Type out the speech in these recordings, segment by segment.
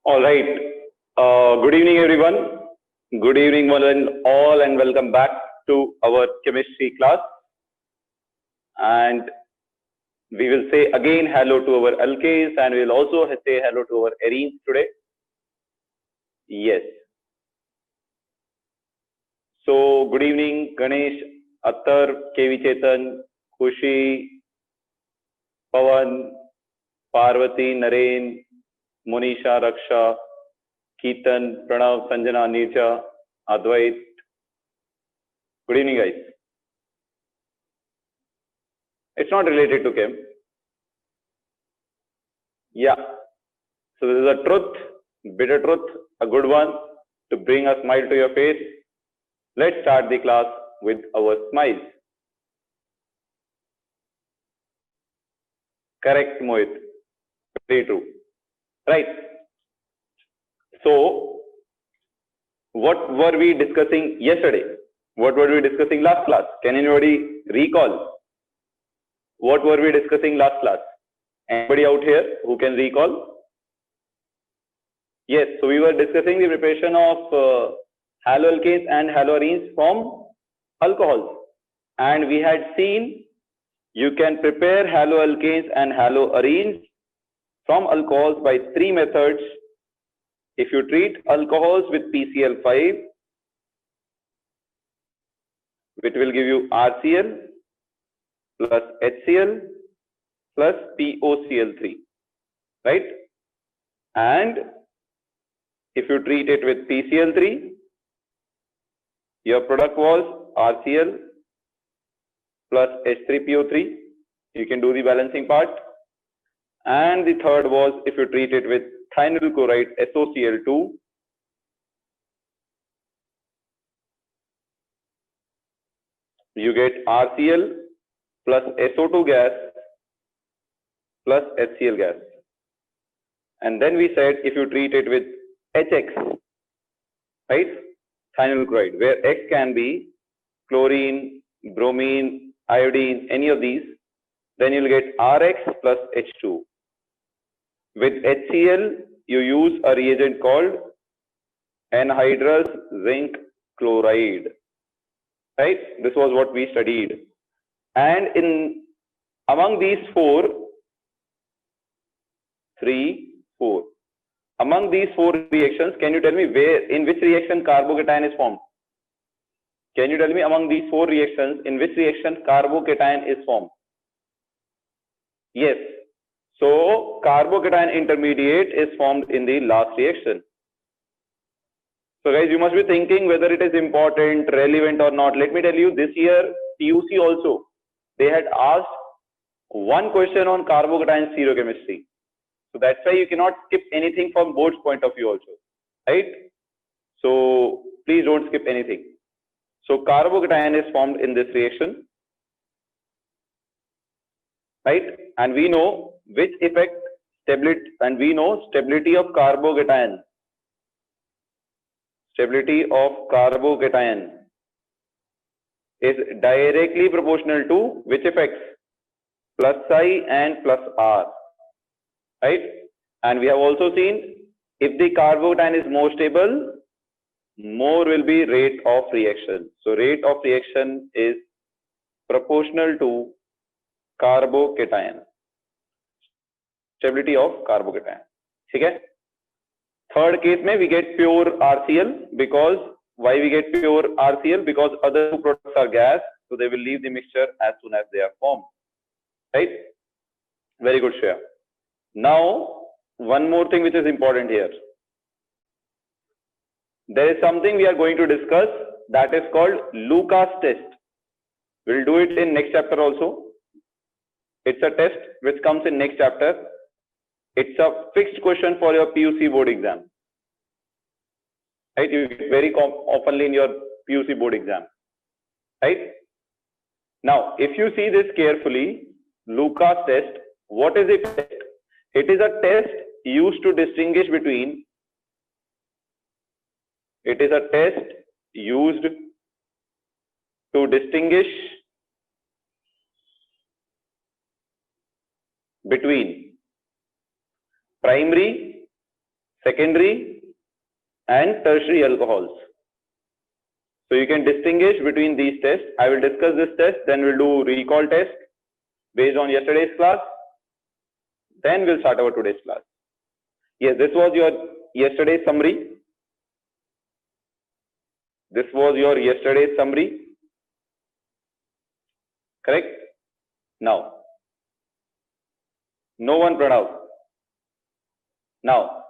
All right. Good evening, everyone. Good evening, one and all, and welcome back to our chemistry class. And we will say again hello to our alkanes, and we will also say hello to our arenes today. Yes. So, good evening, Ganesh, Attar, KV Chetan, Khushi, Pawan, Parvati, Naren, Monisha, Raksha, Keetan, Pranav, Sanjana, Nirja, Advait. Good evening, guys. It's not related to chem. Yeah. So this is a truth, bitter truth, a good one to bring a smile to your face. Let's start the class with our smiles. Correct, Mohit. Very true. Right. So, what were we discussing yesterday? What were we discussing last class? Can anybody recall? What were we discussing last class? Anybody out here who can recall? Yes, so we were discussing the preparation of haloalkanes and haloarenes from alcohols. And we had seen you can prepare haloalkanes and haloarenes from alcohols by three methods. If you treat alcohols with PCl5, which will give you RCl plus HCl plus POCl3, right? And if you treat it with PCl3, your product was RCl plus H3PO3. You can do the balancing part. And the third was if you treat it with thionyl chloride SOCl2, you get RCl plus SO2 gas plus HCl gas. And then we said if you treat it with HX, right, thionyl chloride, where X can be chlorine, bromine, iodine, any of these, then you'll get RX plus H2. With HCl, you use a reagent called anhydrous zinc chloride, right? This was what we studied. And among these among these four reactions, can you tell me in which reaction carbocation is formed? Can you tell me among these four reactions, in which reaction carbocation is formed? Yes. So carbocation intermediate is formed in the last reaction. So guys, you must be thinking whether it is important, relevant or not. Let me tell you, this year PUC also, they had asked one question on carbocation stereochemistry. So that's why you cannot skip anything from board's point of view also, right? So please don't skip anything. So carbocation is formed in this reaction, right? And we know which effect stability, and we know stability of carbocation. Stability of carbocation is directly proportional to which effects? Plus psi and plus R, right? And we have also seen if the carbocation is more stable, more will be rate of reaction. So rate of reaction is proportional to carbocation, stability of carbocation. Okay? Third case mein we get pure RCl, because why we get pure RCl? Because other two products are gas, so they will leave the mixture as soon as they are formed, right? Very good, Shreya. Now, one more thing which is important here. There is something we are going to discuss that is called Lucas test. We'll do it in next chapter also. It's a test which comes in next chapter. It's a fixed question for your PUC board exam, right? You get very oftenly in your PUC board exam, right? Now, if you see this carefully, Lucas test, what is it? It is a test used to distinguish between, primary, secondary and tertiary alcohols. So you can distinguish between these tests. I will discuss this test, then we'll do recall test based on yesterday's class. Then we'll start our today's class. Yes, this was your yesterday's summary. This was your yesterday's summary. Correct? Now, no one Pranav. Now,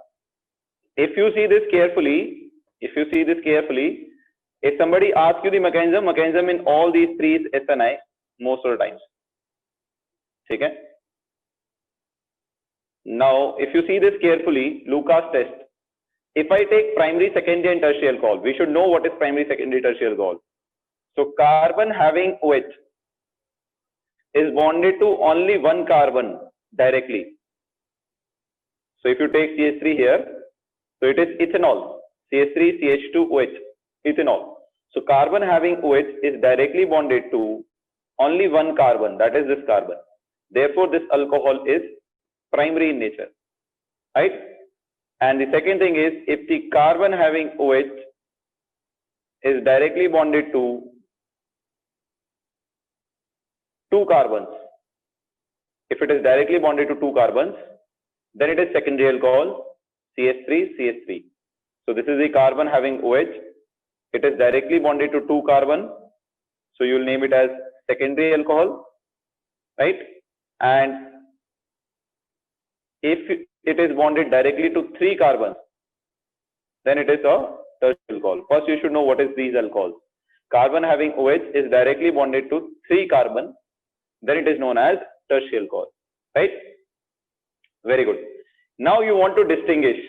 if you see this carefully, if somebody asks you the mechanism in all these three is SNI most of the times. Okay? Now, if you see this carefully, Lucas test. If I take primary, secondary and tertiary alcohol, we should know what is primary, secondary, tertiary alcohol. So carbon having OH is bonded to only one carbon directly. So if you take CH3 here, so it is ethanol, CH3, CH2, OH, ethanol. So carbon having OH is directly bonded to only one carbon, that is this carbon. Therefore, this alcohol is primary in nature, right? And the second thing is, if the carbon having OH is directly bonded to two carbons, if it is directly bonded to two carbons, then it is secondary alcohol, CH3, CH3. So this is the carbon having OH. It is directly bonded to two carbon. So you will name it as secondary alcohol, right? And if it is bonded directly to three carbons, then it is a tertiary alcohol. First, you should know what is these alcohols. Carbon having OH is directly bonded to three carbon, then it is known as tertiary alcohol, right? Very good. Now you want to distinguish.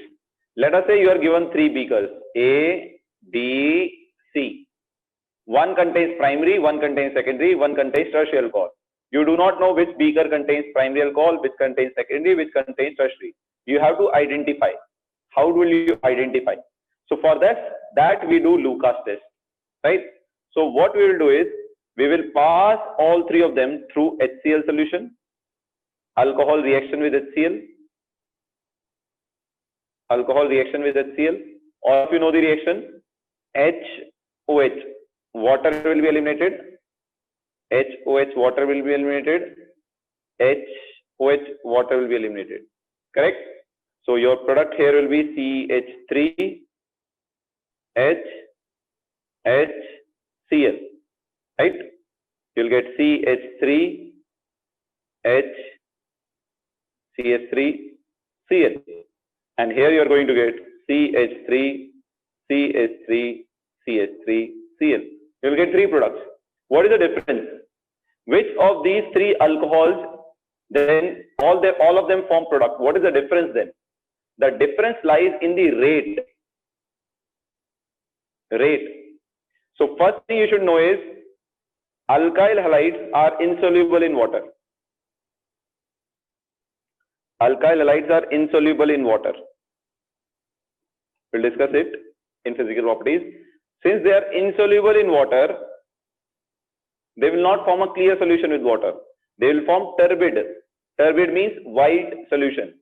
Let us say you are given three beakers, A, B, C. One contains primary, one contains secondary, one contains tertiary alcohol. You do not know which beaker contains primary alcohol, which contains secondary, which contains tertiary. You have to identify. How will you identify? So for that we do Lucas test, right? So what we will do is, we will pass all three of them through HCl solution, alcohol reaction with HCl, alcohol reaction with HCl, or if you know the reaction, HOH, water will be eliminated, HOH, water will be eliminated, HOH, water will be eliminated, correct? So your product here will be CH3, HCl, right? You'll get CH3, CH3, Cl. And here you are going to get CH3, CH3, CH3, Cl. You will get three products. What is the difference? Which of these three alcohols, then all of them form product? What is the difference then? The difference lies in the rate. So first thing you should know is, alkyl halides are insoluble in water. Alkyl halides are insoluble in water. We'll discuss it in physical properties. Since they are insoluble in water, they will not form a clear solution with water. They will form turbid. Turbid means white solution.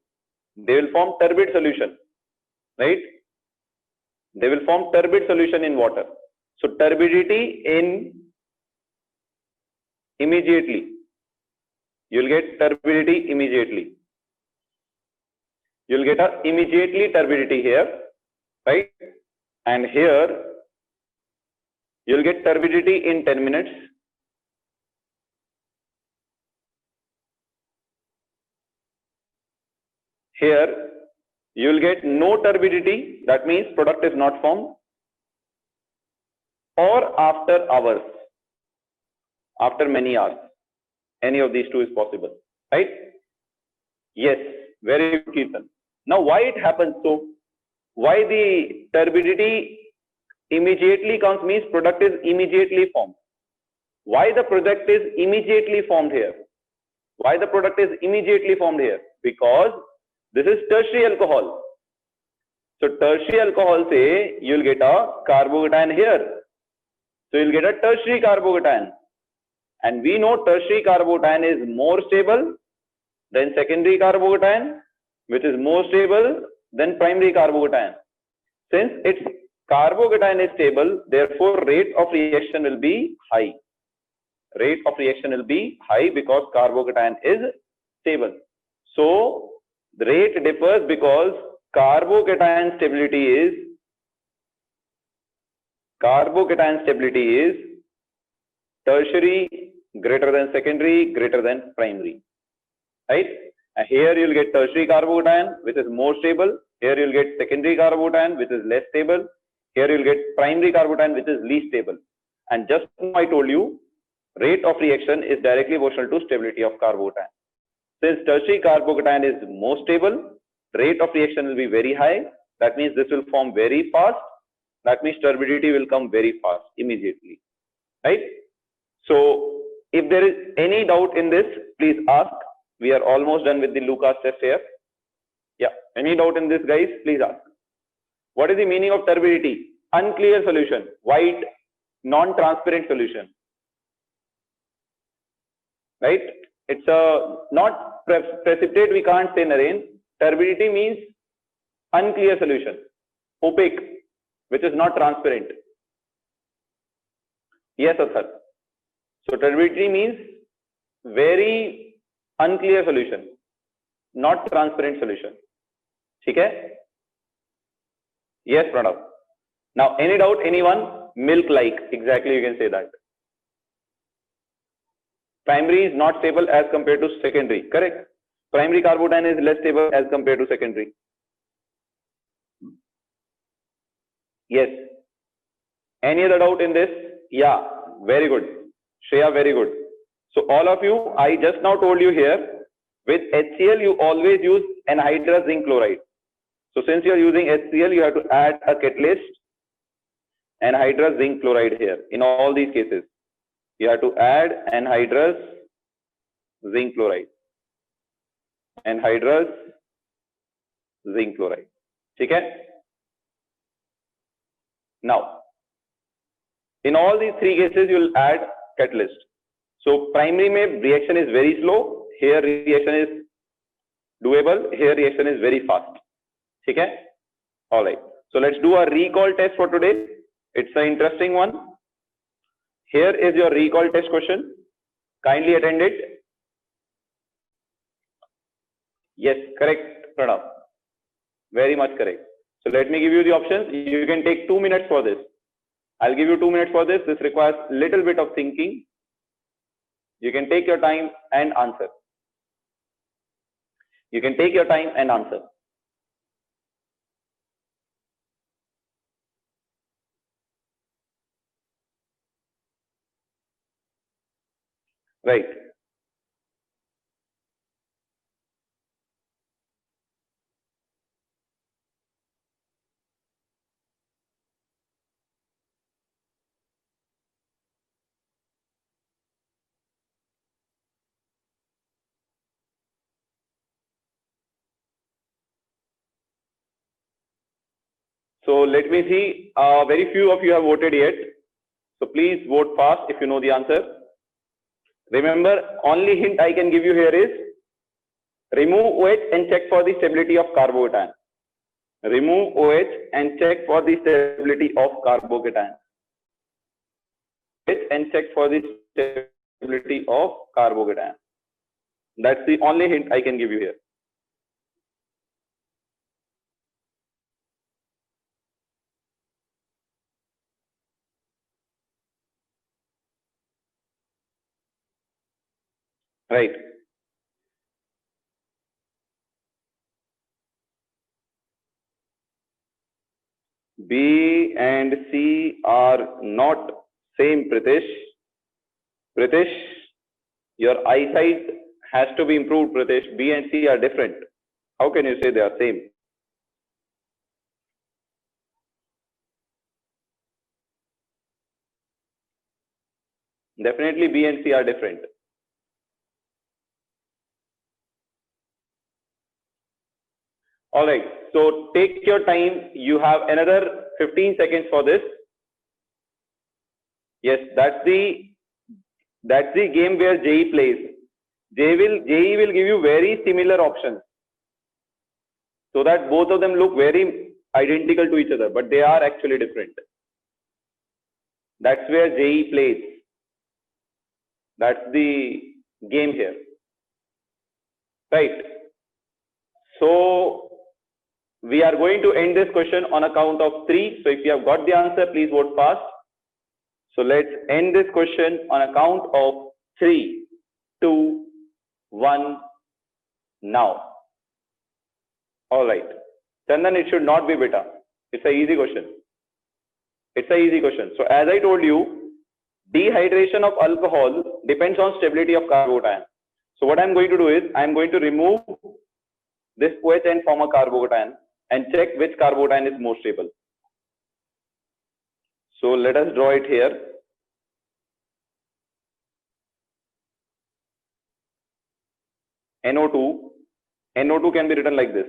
They will form turbid solution, right? They will form turbid solution in water. So turbidity in immediately. You'll get turbidity immediately. You'll get a immediately turbidity here, right? And here you'll get turbidity in 10 minutes. Here you'll get no turbidity, that means product is not formed, or after hours, after many hours. Any of these two is possible, right? Yes, very good, Kirtan. Now why it happens? So why the turbidity immediately comes means product is immediately formed. Why the product is immediately formed here? Why the product is immediately formed here? Because this is tertiary alcohol. So tertiary alcohol, say you'll get a carbocation here. So you'll get a tertiary carbocation. And we know tertiary carbocation is more stable than secondary carbocation, which is more stable than primary carbocation. Since its carbocation is stable, therefore rate of reaction will be high. Rate of reaction will be high because carbocation is stable. So the rate differs because carbocation stability is tertiary greater than secondary greater than primary, right? And here you'll get tertiary carbocation which is more stable. Here you'll get secondary carbocation which is less stable. Here you'll get primary carbocation which is least stable. And just now I told you rate of reaction is directly proportional to stability of carbocation. Since tertiary carbocation is more stable, rate of reaction will be very high. That means this will form very fast. That means turbidity will come very fast immediately, right? So if there is any doubt in this, please ask. We are almost done with the Lucas test here. Yeah, any doubt in this, guys? Please ask. What is the meaning of turbidity? Unclear solution, white, non-transparent solution, right? It's a not precipitate, we can't say in a rain. Turbidity means unclear solution, opaque, which is not transparent. Yes, sir. So turbidity means very unclear solution, not transparent solution. Okay? Yes, Pranav. Now, any doubt, anyone? Milk-like, exactly, you can say that. Primary is not stable as compared to secondary, correct? Primary carbocation is less stable as compared to secondary. Yes. Any other doubt in this? Yeah, very good. Shreya, very good. So all of you, I just now told you here, with HCl you always use anhydrous zinc chloride. So since you are using HCl, you have to add a catalyst, anhydrous zinc chloride here. In all these cases, you have to add anhydrous zinc chloride. Anhydrous zinc chloride. Okay? Now, in all these three cases, you will add catalyst. So primary mein reaction is very slow. Here reaction is doable. Here reaction is very fast. Okay? All right. So let's do a recall test for today. It's an interesting one. Here is your recall test question. Kindly attend it. Yes, correct, Pranav. Very much correct. So let me give you the options. You can take 2 minutes for this. I'll give you 2 minutes for this. This requires little bit of thinking. You can take your time and answer. You can take your time and answer. Right. So let me see. Very few of you have voted yet. So please vote fast if you know the answer. Remember, only hint I can give you here is remove OH and check for the stability of carbocation. Remove OH and check for the stability of carbocation. And check for the stability of carbocation. That's the only hint I can give you here. Right. B and C are not same, Pritesh. Pritesh, your eyesight has to be improved, Pritesh. B and C are different. How can you say they are same? Definitely B and C are different. All right. So take your time. You have another 15 seconds for this. Yes, that's the game where JEE plays. JEE will give you very similar options. so that both of them look very identical to each other, but they are actually different. That's where JEE plays. That's the game here, right? So we are going to end this question on a count of 3. So if you have got the answer, please vote fast. So let's end this question on a count of 3, 2, 1, now. All right. Chandan, it should not be beta. It's an easy question. It's an easy question. So as I told you, dehydration of alcohol depends on stability of carbocation. So what I'm going to do is, I'm going to remove this OH and form a carbocation and check which carbocation is more stable. So let us draw it here. NO2. NO2 can be written like this.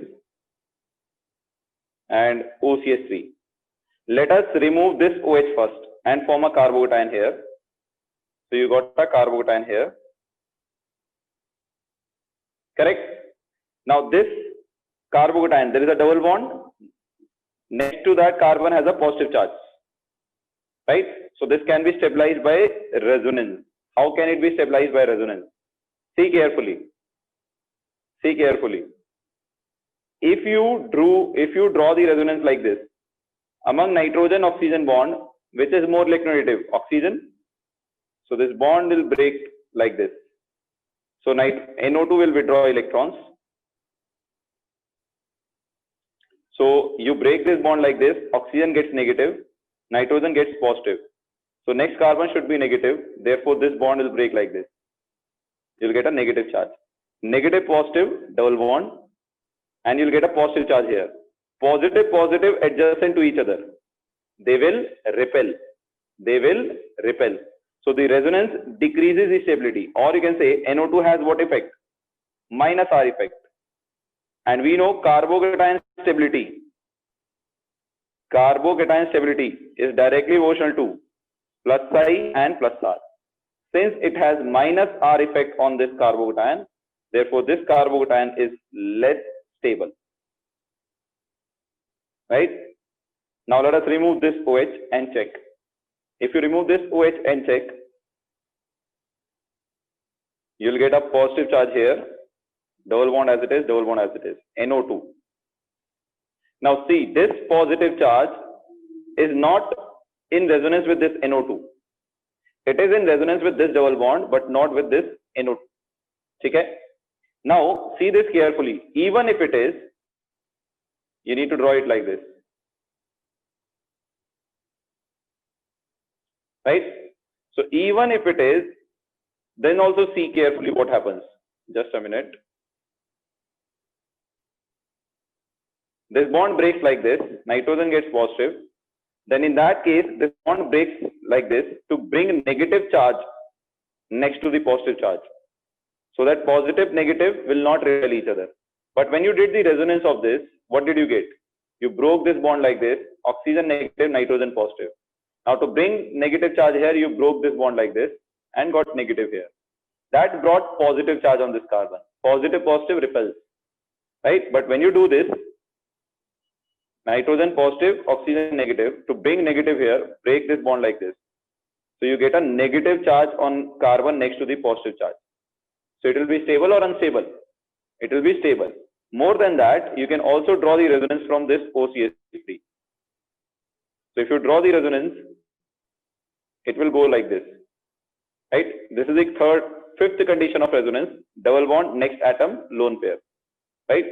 And OCH3. Let us remove this OH first and form a carbocation here. So you got a carbocation here. Correct? Now this carbocation, there is a double bond. Next to that carbon has a positive charge. Right? So this can be stabilized by resonance. How can it be stabilized by resonance? See carefully. See carefully. If you draw the resonance like this, among nitrogen oxygen bond, which is more electronegative? Oxygen. So this bond will break like this. So NO2 will withdraw electrons. So you break this bond like this, oxygen gets negative, nitrogen gets positive. So next carbon should be negative, therefore this bond will break like this. You'll get a negative charge. Negative positive, double bond, and you'll get a positive charge here. Positive positive adjacent to each other. They will repel. They will repel. So the resonance decreases the stability, or you can say NO2 has what effect? Minus R effect. And we know carbocation stability. Carbocation stability is directly proportional to plus I and plus R. Since it has minus R effect on this carbocation, therefore this carbocation is less stable. Right? Now let us remove this OH and check. If you remove this OH and check, you'll get a positive charge here. Double bond as it is, double bond as it is. NO2. Now see, this positive charge is not in resonance with this NO2. It is in resonance with this double bond, but not with this NO2. Okay? Now see this carefully. Even if it is, you need to draw it like this. Right? So even if it is, then also see carefully what happens. Just a minute. This bond breaks like this, nitrogen gets positive. Then in that case, this bond breaks like this to bring negative charge next to the positive charge. So that positive negative will not repel each other. But when you did the resonance of this, what did you get? You broke this bond like this, oxygen negative, nitrogen positive. Now to bring negative charge here, you broke this bond like this and got negative here. That brought positive charge on this carbon. Positive positive repels. Right? But when you do this, nitrogen positive, oxygen negative, to bring negative here, break this bond like this. So you get a negative charge on carbon next to the positive charge. So it will be stable or unstable? It will be stable. More than that, you can also draw the resonance from this OCH3. So if you draw the resonance, it will go like this. Right? This is the fifth condition of resonance. Double bond, next atom, lone pair. Right?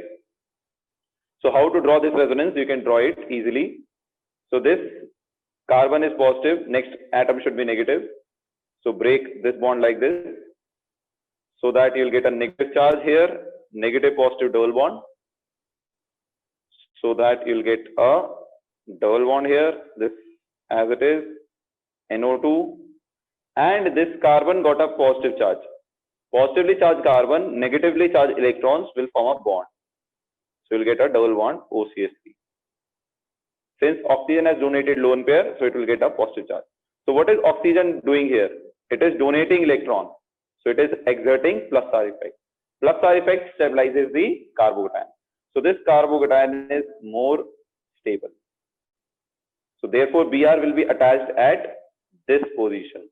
So how to draw this resonance? You can draw it easily. So this carbon is positive, next atom should be negative. So break this bond like this, so that you'll get a negative charge here, negative positive double bond. So that you'll get a double bond here, this as it is, NO2, and this carbon got a positive charge. Positively charged carbon, negatively charged electrons will form a bond. So you'll get a double bond OCH3. Since oxygen has donated lone pair, so it will get a positive charge. So what is oxygen doing here? It is donating electron. So it is exerting plus R effect. Plus R effect stabilizes the carbocation. So this carbocation is more stable. So therefore Br will be attached at this position,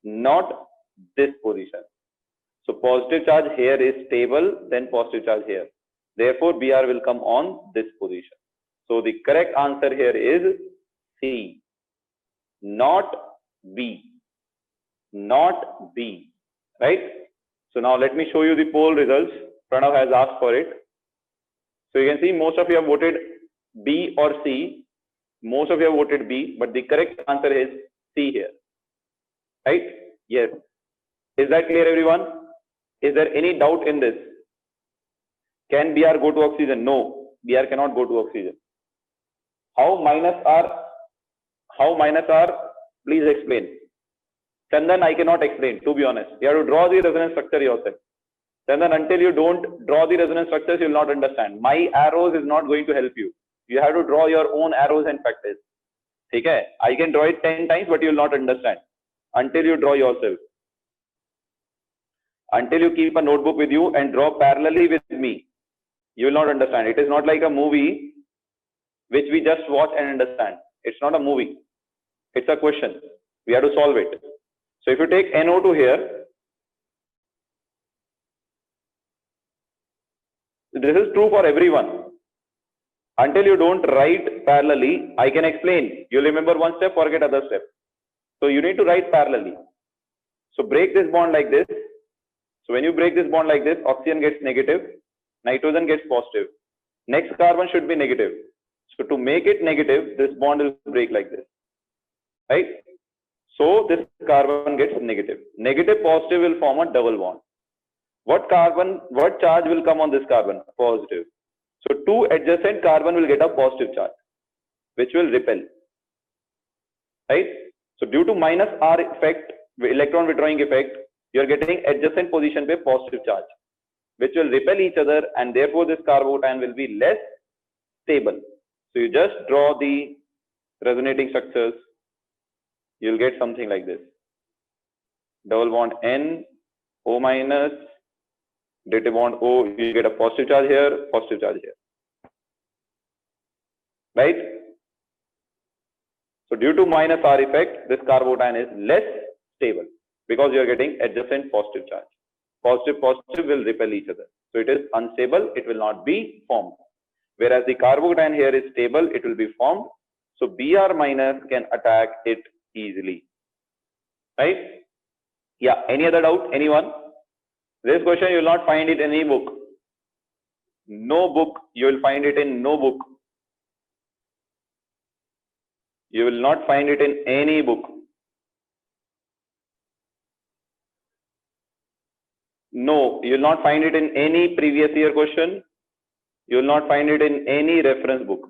not this position. So positive charge here is stable, then positive charge here. Therefore Br will come on this position. So the correct answer here is C, not B. Not B, right? So now let me show you the poll results. Pranav has asked for it. So you can see most of you have voted B or C. Most of you have voted B, but the correct answer is C here, right? Yes. Is that clear, everyone? Is there any doubt in this? Can Br go to oxygen? No, Br cannot go to oxygen. How minus R? How minus R? Please explain. Chandan, I cannot explain, to be honest. You have to draw the resonance structure yourself. Chandan, until you don't draw the resonance structures, you will not understand. My arrows is not going to help you. You have to draw your own arrows and practice. Okay? I can draw it 10 times, but you will not understand until you draw yourself. Until you keep a notebook with you and draw parallelly with me, you will not understand. It is not like a movie which we just watch and understand. It's not a movie. It's a question. We have to solve it. So if you take NO2 here, this is true for everyone. Until you don't write parallelly, I can explain. You'll remember one step, forget other step. So you need to write parallelly. So break this bond like this. So when you break this bond like this, oxygen gets negative, nitrogen gets positive. Next carbon should be negative. So to make it negative, this bond will break like this, right? So this carbon gets negative. Negative positive will form a double bond. What charge will come on this carbon? Positive. So two adjacent carbon will get a positive charge, which will repel, right? So due to minus R effect, electron withdrawing effect, you are getting adjacent position by positive charge, which will repel each other, and therefore this carbocation will be less stable. So you just draw the resonating structures. You'll get something like this. Double bond N, O minus, dative bond O, you get a positive charge here, positive charge here. Right? So due to minus R effect, this carbocation is less stable because you are getting adjacent positive charge. Positive will repel each other. So it is unstable, it will not be formed. Whereas the carbocation here is stable, it will be formed. So Br minus can attack it easily, right? Yeah, any other doubt? Anyone? This question you will not find it in any book. No book, you will find it in no book. You will not find it in any book. No, you will not find it in any previous year question. You will not find it in any reference book.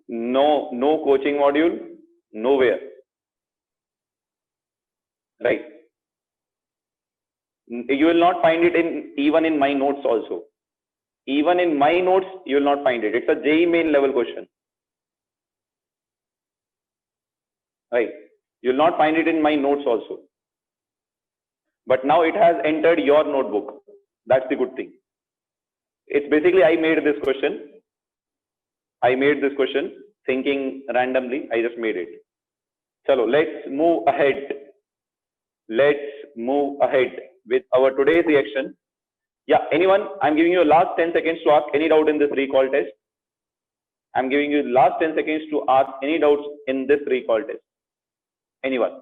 No coaching module, nowhere. Right. You will not find it even in my notes also. Even in my notes, you will not find it. It's a JEE main level question. Right. You will not find it in my notes also. But now it has entered your notebook. That's the good thing. It's basically, I made this question. Thinking randomly. I just made it. Chalo, let's move ahead. Let's move ahead with our today's reaction. Yeah, anyone? I'm giving you last 10 seconds to ask any doubt in this recall test. I'm giving you last 10 seconds to ask any doubts in this recall test. Anyone?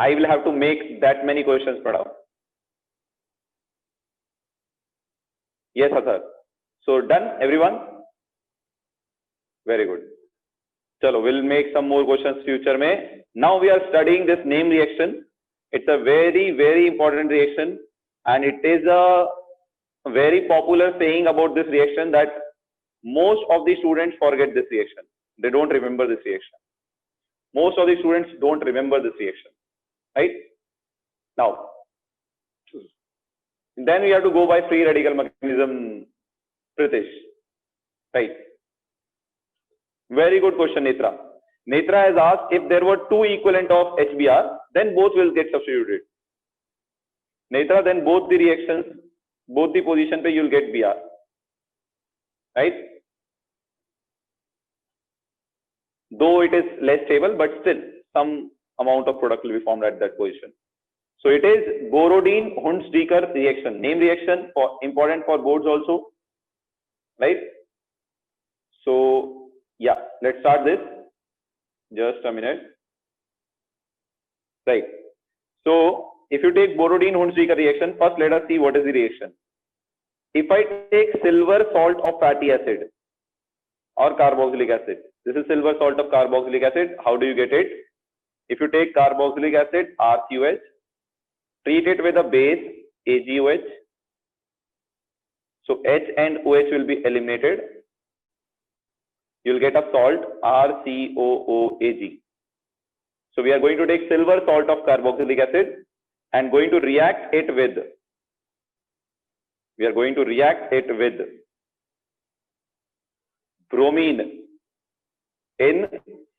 I will have to make that many questions, Pranav. Yes, sir. So done, everyone? Very good. Chalo, we'll make some more questions future mein. Now we are studying this name reaction. It's a very, very important reaction, and it is a very popular saying about this reaction that most of the students forget this reaction. They don't remember this reaction. Most of the students don't remember this reaction, right? Now, then we have to go by free radical mechanism, Pritish, right? Very good question, Netra. Netra has asked if there were two equivalent of HBr, then both will get substituted. Netra, then both the reactions, both the position pe you'll get Br, right? Though it is less stable, but still some amount of product will be formed at that position. So it is Borodin-Hundsdiecker reaction, name reaction, for important for boards also, right? So yeah, let's start this. Just a minute. Right. So if you take Borodin-Hundsdiecker reaction, first let us see what is the reaction. If I take silver salt of fatty acid or carboxylic acid, this is silver salt of carboxylic acid. How do you get it? If you take carboxylic acid, RCOH, treat it with a base, AgOH. So H and OH will be eliminated. You'll get a salt, RCOOAg. So we are going to take silver salt of carboxylic acid and going to react it with, bromine in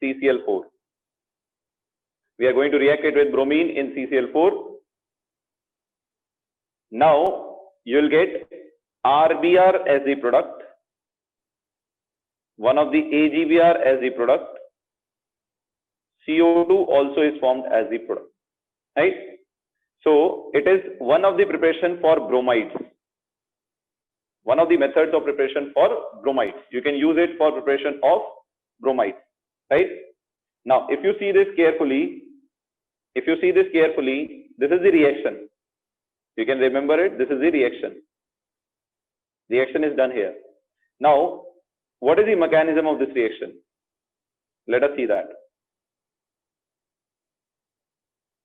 CCl4. We are going to react it with bromine in CCl4. Now you'll get RBr as the product, one of the AgBr as the product, CO2 also is formed as the product, right? So it is one of the preparation for bromides, one of the methods of preparation for bromides. You can use it for preparation of bromides, right? Now, if you see this carefully, this is the reaction. You can remember it. This is the reaction. Reaction is done here. Now, what is the mechanism of this reaction? Let us see that.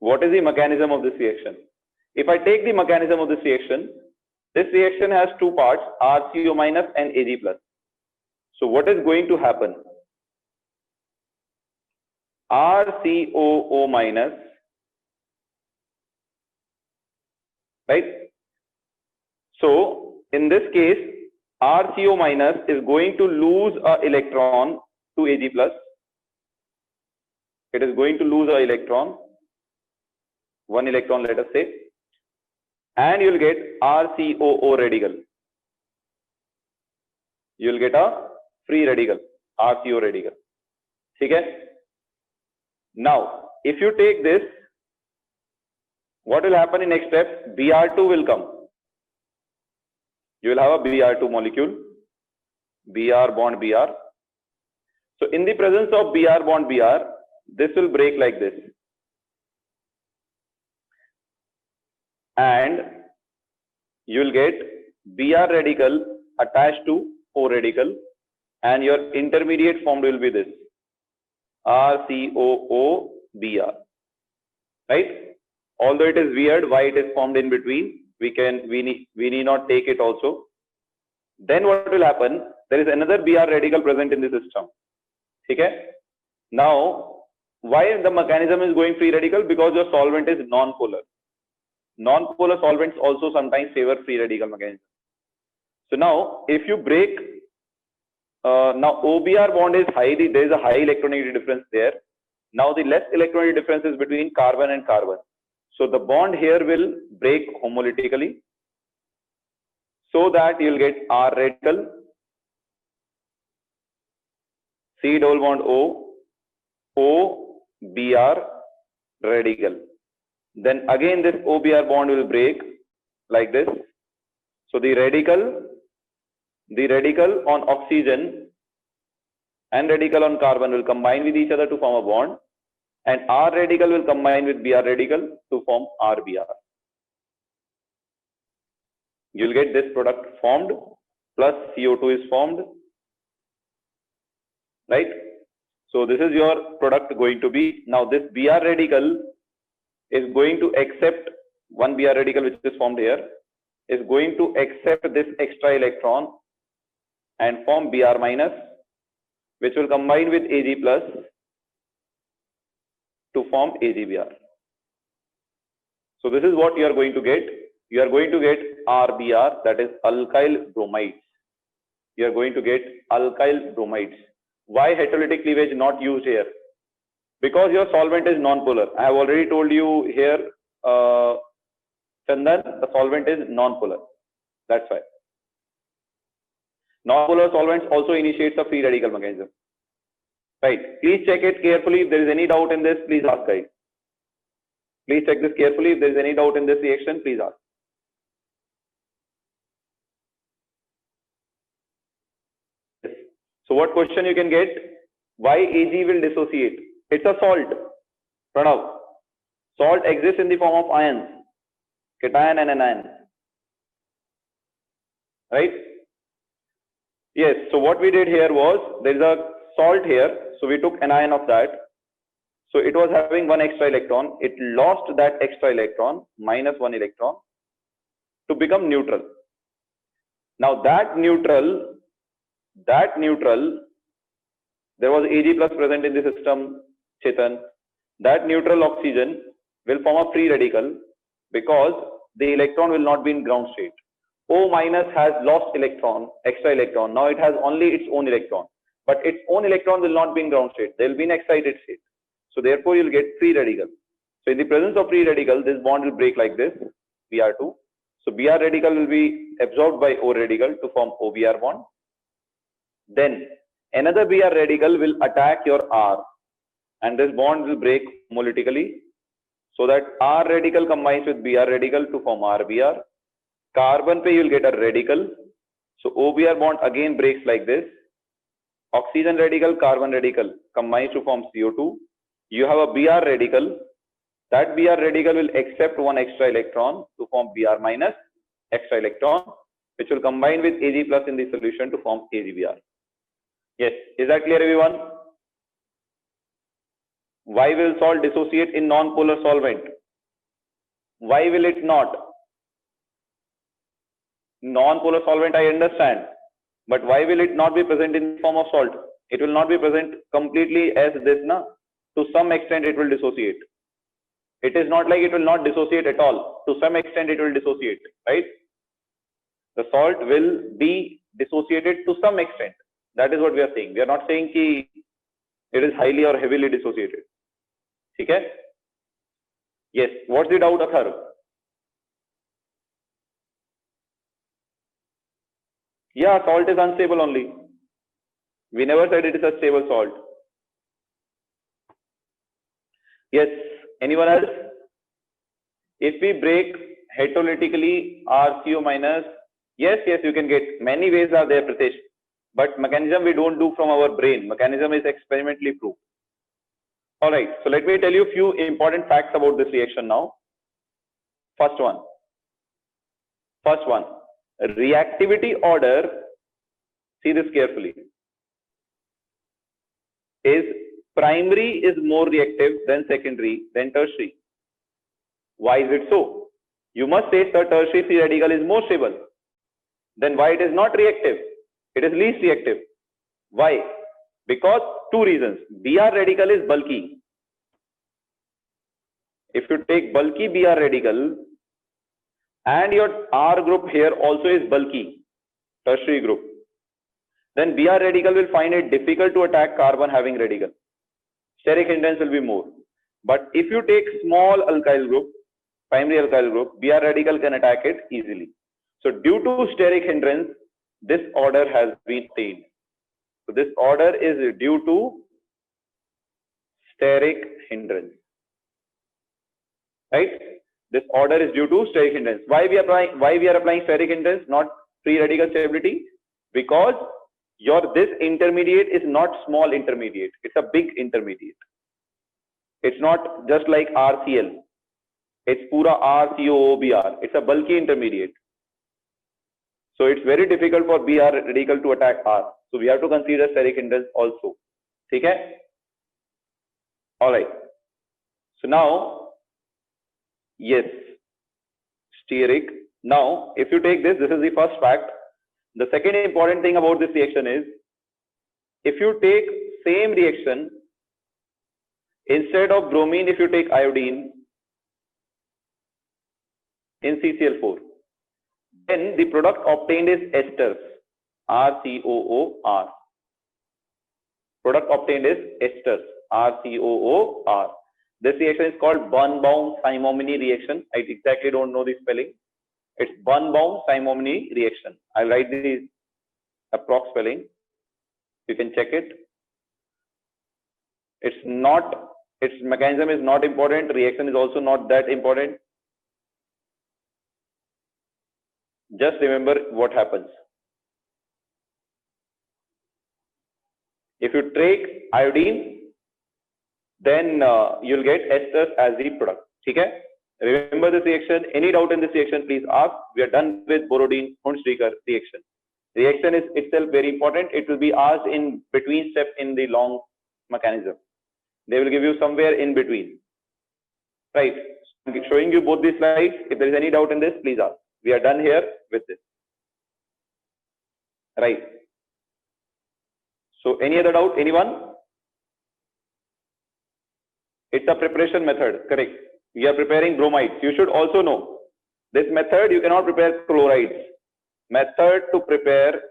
What is the mechanism of this reaction? If I take the mechanism of this reaction has two parts, RCO minus and Ag plus. So what is going to happen? RCOO minus, right? So in this case, RCO minus is going to lose an electron to Ag plus. It is going to lose an electron, one electron, let us say, and you'll get RCOO radical. You'll get a free radical, RCO radical. Okay? Now, if you take this, what will happen in next step? Br2 will come. You will have a Br2 molecule, Br bond Br. So in the presence of Br bond Br, this will break like this. And you will get Br radical attached to O radical, and your intermediate formed will be this, RCOO Br, right? Although it is weird why it is formed in between, we need not take it also. Then what will happen? There is another Br radical present in the system. Okay? Now, why the mechanism is going free radical? Because your solvent is non-polar. Non-polar solvents also sometimes favor free radical mechanism. So now, if you break, now OBr bond is high, there is a high electronegativity difference there. Now the less electronegativity difference is between carbon and carbon. So the bond here will break homolytically, so that you will get R radical, C double bond O, Br radical. Then again this OBr bond will break like this. So the radical on oxygen and radical on carbon will combine with each other to form a bond, and R radical will combine with Br radical to form RBr. You will get this product formed, plus CO2 is formed, right? So this is your product going to be. Now this Br radical is going to accept, one Br radical which is formed here is going to accept this extra electron and form Br minus, which will combine with Ag plus to form AgBr. So this is what you are going to get. You are going to get RBr, that is alkyl bromides. You are going to get alkyl bromides. Why heterolytic cleavage not used here? Because your solvent is non-polar. I have already told you here, Chandan, the solvent is non-polar. That's why. Non-polar solvents also initiates a free radical mechanism. Right. Please check it carefully. If there is any doubt in this, please ask, guys. Please check this carefully. If there is any doubt in this reaction, please ask. Yes. So what question you can get? Why Ag will dissociate? It's a salt. Pranav. Salt exists in the form of ions, cation and anion. Right? Yes. So what we did here was, there is a salt here. So we took anion of that. So it was having one extra electron. It lost that extra electron, minus one electron, to become neutral. Now that neutral, there was Ag plus present in the system, Chetan. That neutral oxygen will form a free radical because the electron will not be in ground state. O minus has lost electron, extra electron. Now it has only its own electron, but its own electron will not be in ground state. They will be in excited state. So therefore you'll get free radical. So in the presence of free radical, this bond will break like this, Br2. So Br radical will be absorbed by O radical to form OBr bond. Then another Br radical will attack your R, and this bond will break homolytically, so that R radical combines with Br radical to form RBr. Carbon pe you will get a radical. So OBr bond again breaks like this. Oxygen radical, carbon radical combines to form CO2. You have a Br radical. That Br radical will accept one extra electron to form Br minus extra electron, which will combine with Ag plus in the solution to form AgBr. Yes, is that clear, everyone? Why will salt dissociate in non-polar solvent? Why will it not? Non-polar solvent, I understand, but why will it not be present in the form of salt? It will not be present completely as this, na? To some extent it will dissociate. It is not like it will not dissociate at all. To some extent it will dissociate, right? The salt will be dissociated to some extent. That is what we are saying. We are not saying ki it is highly or heavily dissociated. Okay? Yes. What's the doubt, Athar? Yeah, salt is unstable only. We never said it is a stable salt. Yes. Anyone else? If we break heterolytically RCO minus, yes, you can get. Many ways are there, Pritesh. But mechanism we don't do from our brain. Mechanism is experimentally proved. Alright, so let me tell you a few important facts about this reaction now. First one. Reactivity order, see this carefully, is primary is more reactive than secondary than tertiary. Why is it so? You must say the tertiary free radical is more stable. Then why it is not reactive? It is least reactive. Why? Because two reasons. Br radical is bulky. If you take bulky Br radical and your R group here also is bulky, tertiary group, then Br radical will find it difficult to attack carbon having radical. Steric hindrance will be more. But if you take small alkyl group, primary alkyl group, Br radical can attack it easily. So due to steric hindrance, this order has been attained. So this order is due to steric hindrance. Right? This order is due to steric hindrance. Why we are applying steric hindrance, not free radical stability? Because this intermediate is not small intermediate. It's a big intermediate. It's not just like RCl. It's pura RCOOBr. It's a bulky intermediate. So it's very difficult for Br radical to attack R. So we have to consider steric hindrance also. Okay? Alright. So now, yes, steric. Now, if you take this is the first fact. The second important thing about this reaction is, if you take same reaction, instead of bromine, if you take iodine in CCl4, then the product obtained is esters, RCOOR. Product obtained is esters, RCOOR. This reaction is called Birnbaum-Simominy reaction. I exactly don't know the spelling. It's Birnbaum-Simominy reaction. I'll write the approx spelling. You can check it. It's not, its mechanism is not important. Reaction is also not that important. Just remember what happens. If you take iodine, then you'll get esters as the product. Okay? Remember this reaction. Any doubt in this reaction, please ask. We are done with Borodin-Hunsdiecker reaction. Reaction is itself very important. It will be asked in between step in the long mechanism. They will give you somewhere in between. Right? I'm showing you both these slides. If there is any doubt in this, please ask. We are done here with this. Right. So any other doubt? Anyone? It's a preparation method. Correct. We are preparing bromides. You should also know this method. You cannot prepare chlorides. Method to prepare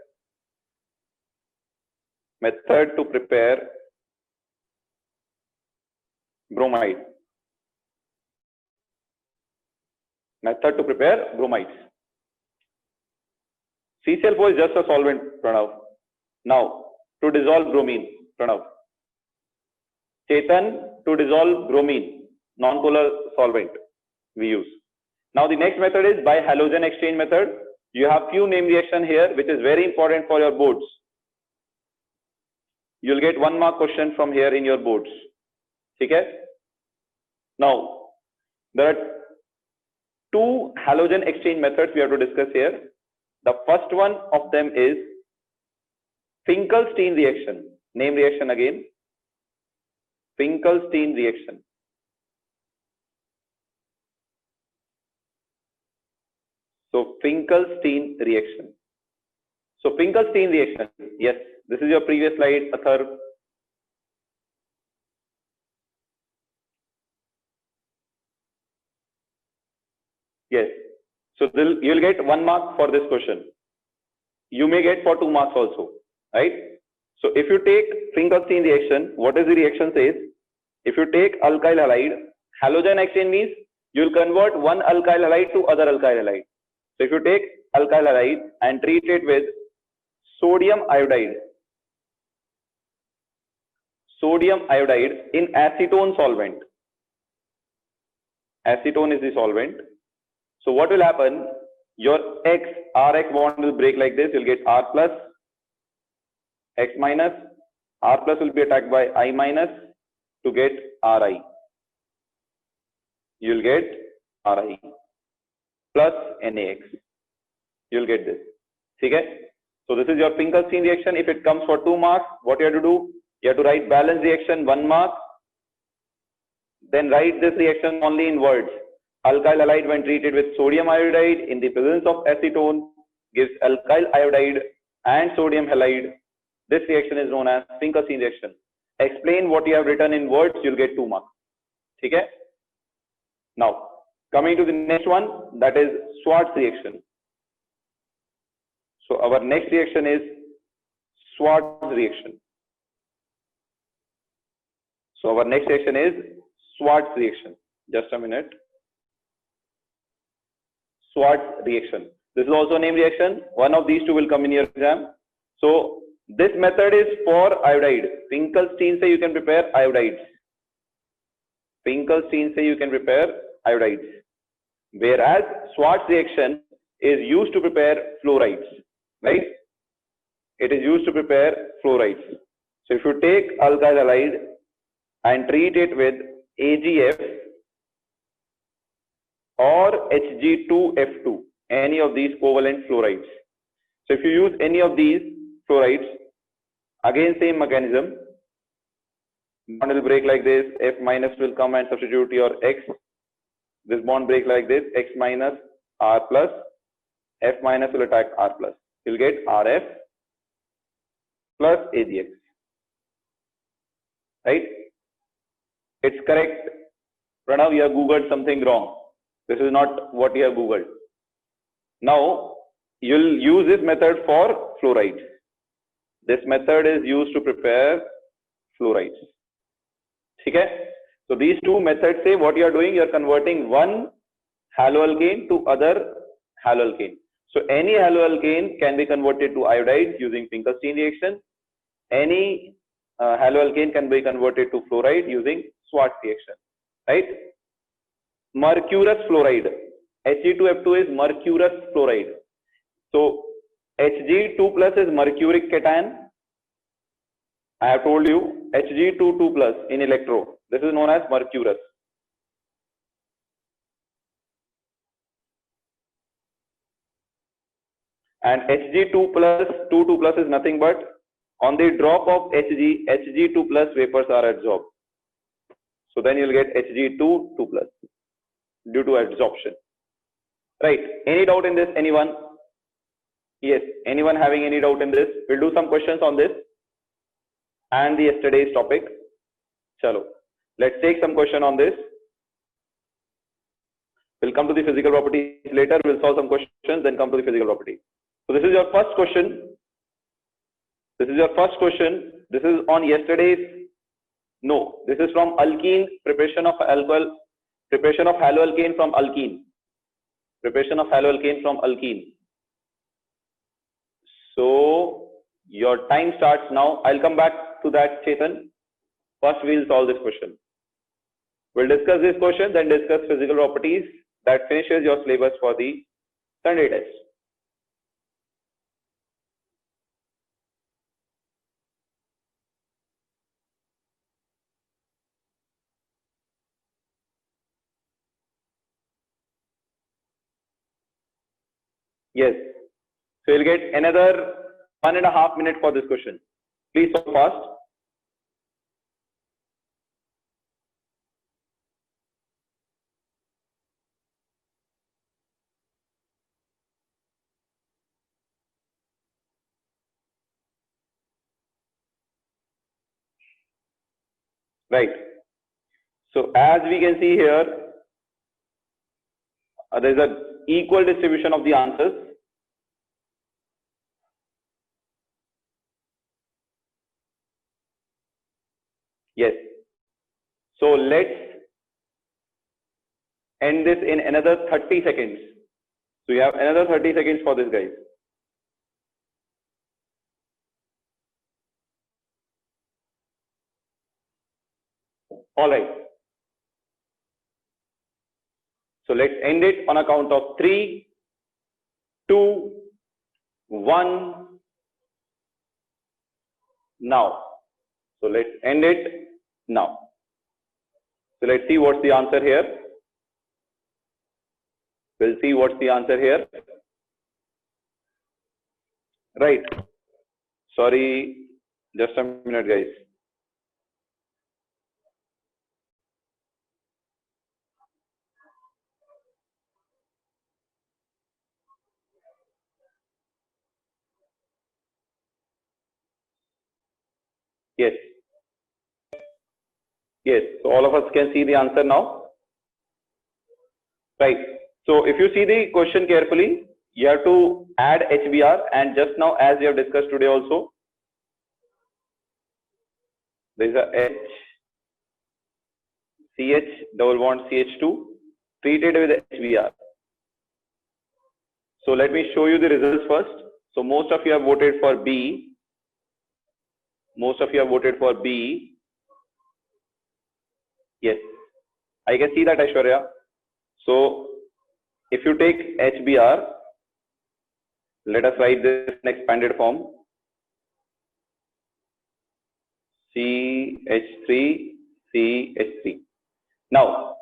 bromide. Method to prepare bromides. CCl4 is just a solvent, Pranav. Now, to dissolve bromine, Pranav. Chetan, to dissolve bromine, non-polar solvent we use. Now, the next method is by halogen exchange method. You have few name reaction here, which is very important for your boards. You'll get 1 mark question from here in your boards. Okay? Now, there are 2 halogen exchange methods we have to discuss here. The first one of them is Finkelstein reaction. Name reaction again. Finkelstein reaction. So Finkelstein reaction. So Finkelstein reaction. Yes, this is your previous slide, Athar. Yes. So you'll get 1 mark for this question. You may get for 2 marks also, right? So if you take Finkelstein reaction, what is the reaction says? If you take alkyl halide, halogen exchange means you'll convert one alkyl halide to other alkyl halide. So if you take alkyl halide and treat it with sodium iodide in acetone solvent. Acetone is the solvent. So what will happen? Your Rx bond will break like this. You'll get R plus, X minus. R plus will be attacked by I minus to get Ri. You'll get Ri plus NaX. You'll get this. Okay? So this is your Finkelstein reaction. If it comes for 2 marks, what you have to do? You have to write balance reaction 1 mark. Then write this reaction only in words. Alkyl halide when treated with sodium iodide in the presence of acetone gives alkyl iodide and sodium halide. This reaction is known as Finkelstein reaction. Explain what you have written in words, you'll get 2 marks. Okay? Now, coming to the next one, that is Schwarz reaction. So our next reaction is Schwarz reaction. So our next reaction is Schwarz reaction. Just a minute. Schwarz reaction. This is also a name reaction. One of these 2 will come in your exam. So this method is for iodide. Finkelstein say you can prepare iodides. Finkelstein say you can prepare iodides. Whereas Schwarz reaction is used to prepare fluorides. Right? It is used to prepare fluorides. So if you take alkyl halide and treat it with AgF or Hg2F2, any of these covalent fluorides. So if you use any of these fluorides, again same mechanism, bond will break like this, F minus will come and substitute your X. This bond break like this, X minus R plus, F minus will attack R plus. You'll get RF plus AgX. Right? It's correct. Pranav, you have Googled something wrong. This is not what you have Googled. Now, you'll use this method for fluorides. This method is used to prepare fluorides. Okay? So these two methods say what you are doing, you are converting one haloalkane to other haloalkane. So any haloalkane can be converted to iodide using Finkelstein reaction. Any haloalkane can be converted to fluoride using Schwartz reaction, right? Mercurous fluoride, Hg2F2 is mercurous fluoride. So Hg2 plus is mercuric cation. I have told you Hg2 plus in electro. This is known as mercurous. And Hg2 plus 2 plus is nothing but on the drop of Hg, Hg2 plus vapors are adsorbed. So then you'll get Hg2 plus due to adsorption. Right? Any doubt in this? Anyone? Yes. Anyone having any doubt in this? We'll do some questions on this and the yesterday's topic. Chalo. Let's take some question on this. We'll come to the physical properties later. We'll solve some questions, then come to the physical properties. So this is your first question. This is your first question. This is on yesterday's. No, this is from alkene, preparation of alcohol, preparation of haloalkane from alkene. Preparation of haloalkane from alkene. So your time starts now. I'll come back to that, Chetan. First, we'll solve this question. We'll discuss this question, then discuss physical properties. That finishes your syllabus for the Sunday test. Yes. So you'll get another 1.5 minutes for this question. Please solve fast. Right. So as we can see here, there is an equal distribution of the answers. Yes. So let's end this in another 30 seconds. So you have another 30 seconds for this, guys. All right. So let's end it on a count of 3, 2, 1. Now. So let's end it now. So let's see what's the answer here. We'll see what's the answer here. Right. Sorry, just a minute, guys. Yes. Yes. So all of us can see the answer now. Right. So if you see the question carefully, you have to add HBr, and just now, as we have discussed today also, there is a CH double bond CH2 treated with HBr. So let me show you the results first. So most of you have voted for B. Most of you have voted for B. Yes, I can see that, Aishwarya. So if you take HBr, let us write this in expanded form. CH3, CH3. Now,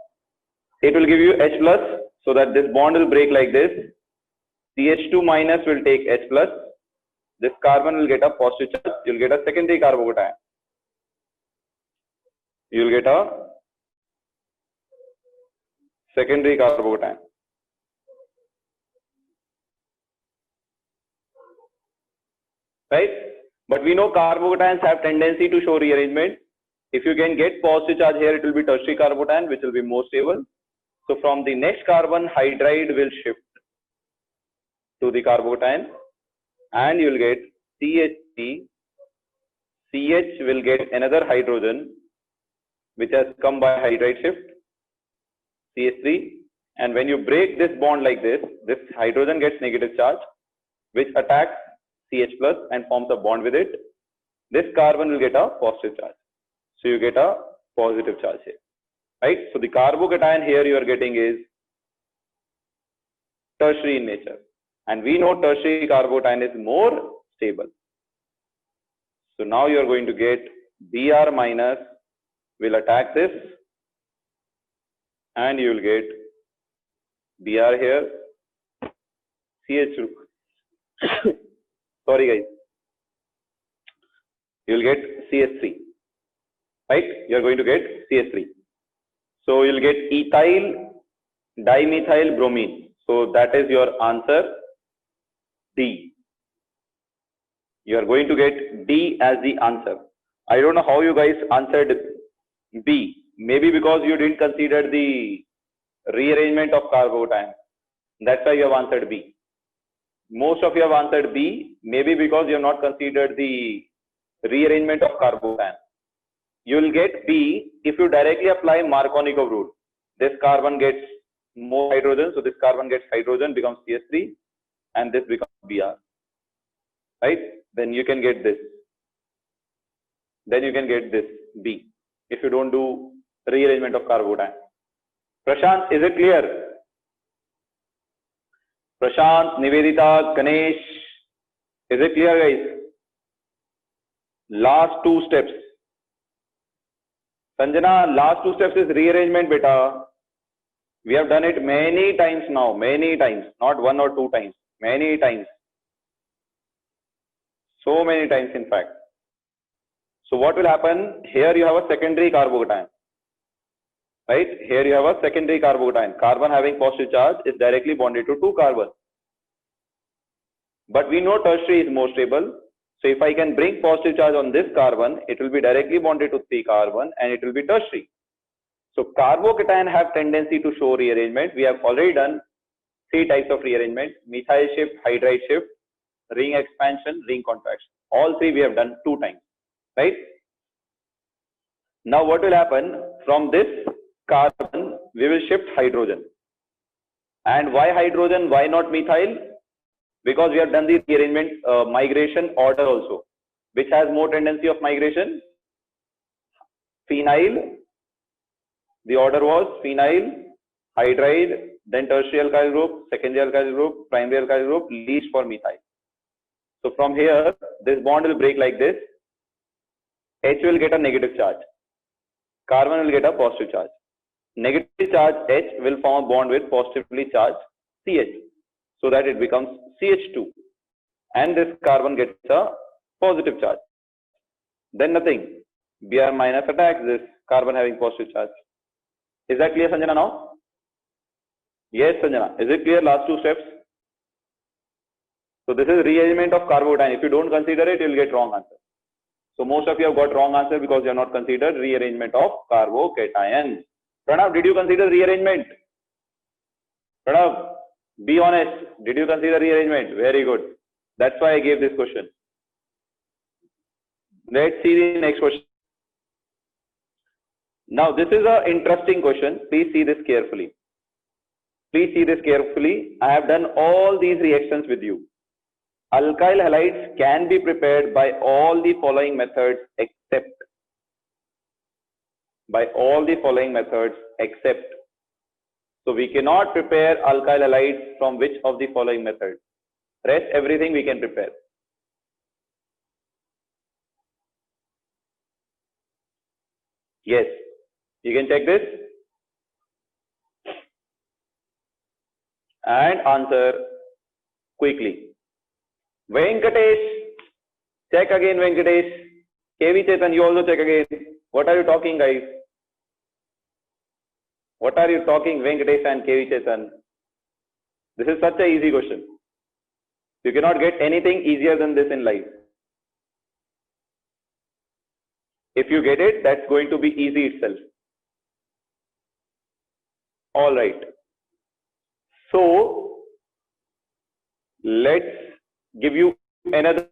it will give you H plus, so that this bond will break like this. CH2 minus will take H plus. This carbon will get a positive charge. You will get a secondary carbocation. You will get a secondary carbocation. Right? But we know carbocations have tendency to show rearrangement. If you can get positive charge here, it will be tertiary carbocation, which will be more stable. So from the next carbon, hydride will shift to the carbocation, and you will get CH3. CH will get another hydrogen, which has come by hydride shift, CH3. And when you break this bond like this hydrogen gets negative charge, which attacks CH plus and forms a bond with it. This carbon will get a positive charge. So you get a positive charge here, right? So the carbocation here you are getting is tertiary in nature. And we know tertiary carbocation is more stable. So now you are going to get Br minus will attack this, and you will get Br here, CH2. Sorry guys. You will get CH3, right? You are going to get CH3. So you will get ethyl dimethyl bromine. So that is your answer, D. You are going to get D as the answer. I don't know how you guys answered B. Maybe because you didn't consider the rearrangement of carbocation. That's why you have answered B. Most of you have answered B, maybe because you have not considered the rearrangement of carbocation. You will get B if you directly apply Markovnikov rule. This carbon gets more hydrogen, so this carbon gets hydrogen, becomes CH3, and this becomes Br. Right? Then you can get this. Then you can get this B if you don't do rearrangement of carbocation. Prashant, is it clear? Prashant, Nivedita, Ganesh, is it clear, guys? Last two steps. Sanjana, last two steps is rearrangement, beta. We have done it many times now, many times, not one or two times, many times. So many times, in fact. So what will happen? Here you have a secondary carbocation. Right? Here you have a secondary carbocation. Carbon having positive charge is directly bonded to two carbons. But we know tertiary is more stable. So if I can bring positive charge on this carbon, it will be directly bonded to 3 carbon and it will be tertiary. So carbocation have tendency to show rearrangement. We have already done 3 types of rearrangement: methyl shift, hydride shift, ring expansion, ring contraction. All 3 we have done 2 times. Right? Now what will happen? From this carbon, we will shift hydrogen. And why hydrogen? Why not methyl? Because we have done the rearrangement migration order also. Which has more tendency of migration? Phenyl. The order was phenyl, hydride, then tertiary alkyl group, secondary alkyl group, primary alkyl group, least for methyl. So from here, this bond will break like this. H will get a negative charge. Carbon will get a positive charge. Negative charge H will form a bond with positively charged CH, so that it becomes CH2. And this carbon gets a positive charge. Then nothing. Br minus attacks this carbon having positive charge. Is that clear, Sanjana, now? Yes, Sanjana. Is it clear, last 2 steps? So this is rearrangement of carbocation. If you don't consider it, you will get wrong answer. So most of you have got wrong answer because you have not considered rearrangement of carbocation. Pranav, did you consider rearrangement? Pranav, be honest. Did you consider rearrangement? Very good. That's why I gave this question. Let's see the next question. Now this is an interesting question. Please see this carefully. Please see this carefully. I have done all these reactions with you. Alkyl halides can be prepared by all the following methods except. By all the following methods except. So we cannot prepare alkyl halides from which of the following methods? Rest everything we can prepare. Yes. You can check this and answer quickly. Venkatesh, check again, Venkatesh. KV Chetan, you also check again. What are you talking, guys? What are you talking, Venkatesh and KV Chetan? This is such an easy question. You cannot get anything easier than this in life. If you get it, that's going to be easy itself. All right. So let's give you another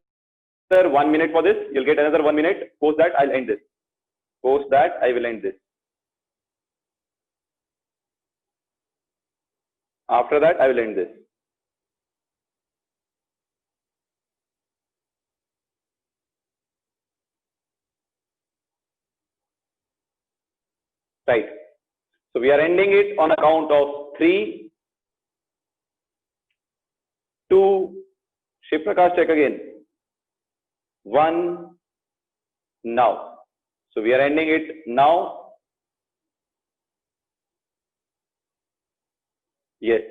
1 minute for this. You'll get another 1 minute. Post that, I'll end this. Post that, I will end this. After that, I will end this. Right. So we are ending it on account of 3, 2, Shiv Prakash, check again. 1, now. So we are ending it now. Yes.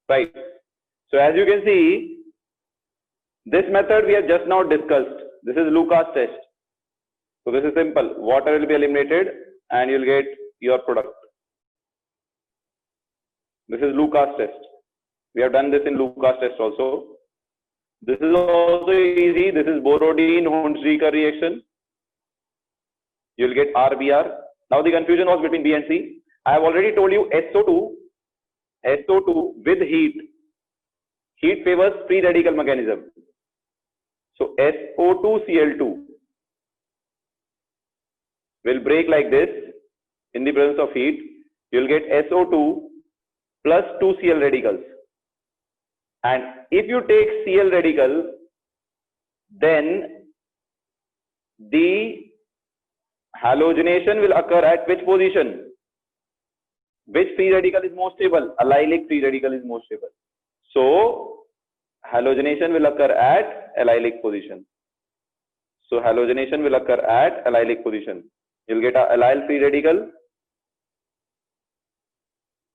Right. So as you can see, this method we have just now discussed. This is Lucas test. So this is simple. Water will be eliminated and you'll get your product. This is Lucas test. We have done this in Lucas test also. This is also easy. This is Borodin-Hunsrika reaction. You'll get RBR. Now the confusion was between B and C. I have already told you SO2 with heat. Heat favors free radical mechanism. So SO2Cl2 will break like this in the presence of heat. You'll get SO2 plus 2 Cl radicals. And if you take Cl radical, then the halogenation will occur at which position? Which free radical is more stable? Allylic free radical is more stable. So halogenation will occur at allylic position. So halogenation will occur at allylic position. You'll get a allyl free radical.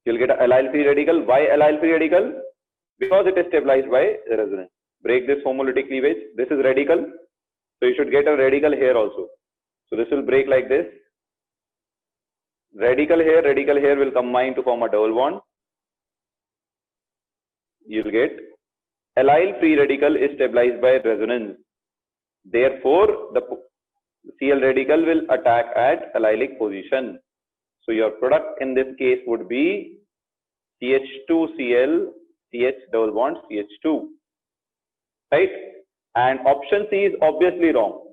You'll get a allyl free radical. Why allyl free radical? Because it is stabilized by resonance. Break this homolytic cleavage. This is radical. So you should get a radical here also. So this will break like this. Radical here will combine to form a double bond. You'll get allyl free radical is stabilized by resonance. Therefore, the Cl radical will attack at allylic position. So your product in this case would be CH2Cl, CH double bond CH2. Right? And option C is obviously wrong.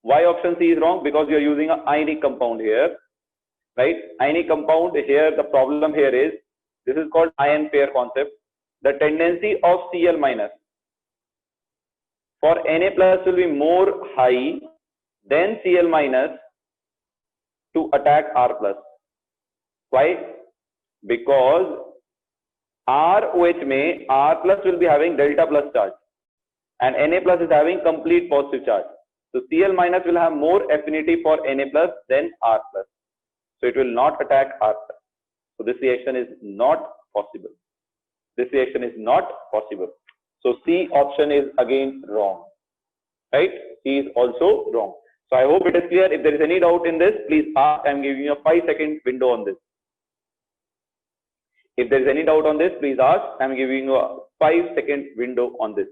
Why option C is wrong? Because you are using an ionic compound here. Right? Ionic compound here, the problem here is, this is called ion pair concept. The tendency of Cl minus for Na plus will be more high than Cl minus to attack R plus. Why? Because ROH may R plus will be having delta plus charge and Na plus is having complete positive charge. So Cl minus will have more affinity for Na plus than R plus. So it will not attack R plus. So this reaction is not possible. This reaction is not possible. So C option is again wrong. Right? C is also wrong. So I hope it is clear. If there is any doubt in this, please ask. I am giving you a 5-second window on this. If there is any doubt on this, please ask. I am giving you a 5-second window on this.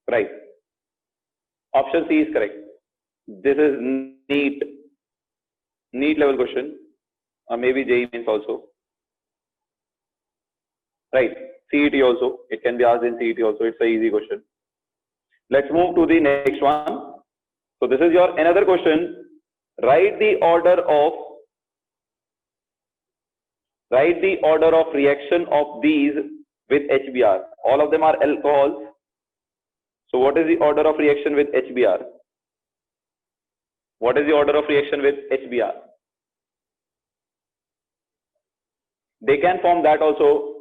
Right. Option C is correct. This is NEET level question, or maybe JEE Mains also. Right. CET also. It can be asked in CET also. It's an easy question. Let's move to the next one. So this is your another question. Write the order of reaction of these with HBr. All of them are alcohols. So what is the order of reaction with HBr? What is the order of reaction with HBr? They can form that also.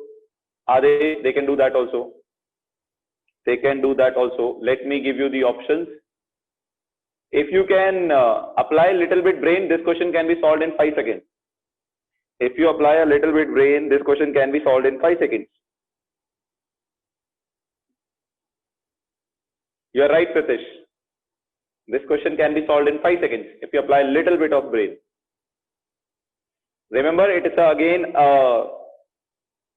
They can do that also. They can do that also. Let me give you the options. If you can apply a little bit brain, this question can be solved in 5 seconds. If you apply a little bit brain, this question can be solved in 5 seconds. You are right, Pratish. This question can be solved in 5 seconds if you apply a little bit of brain. Remember, it is again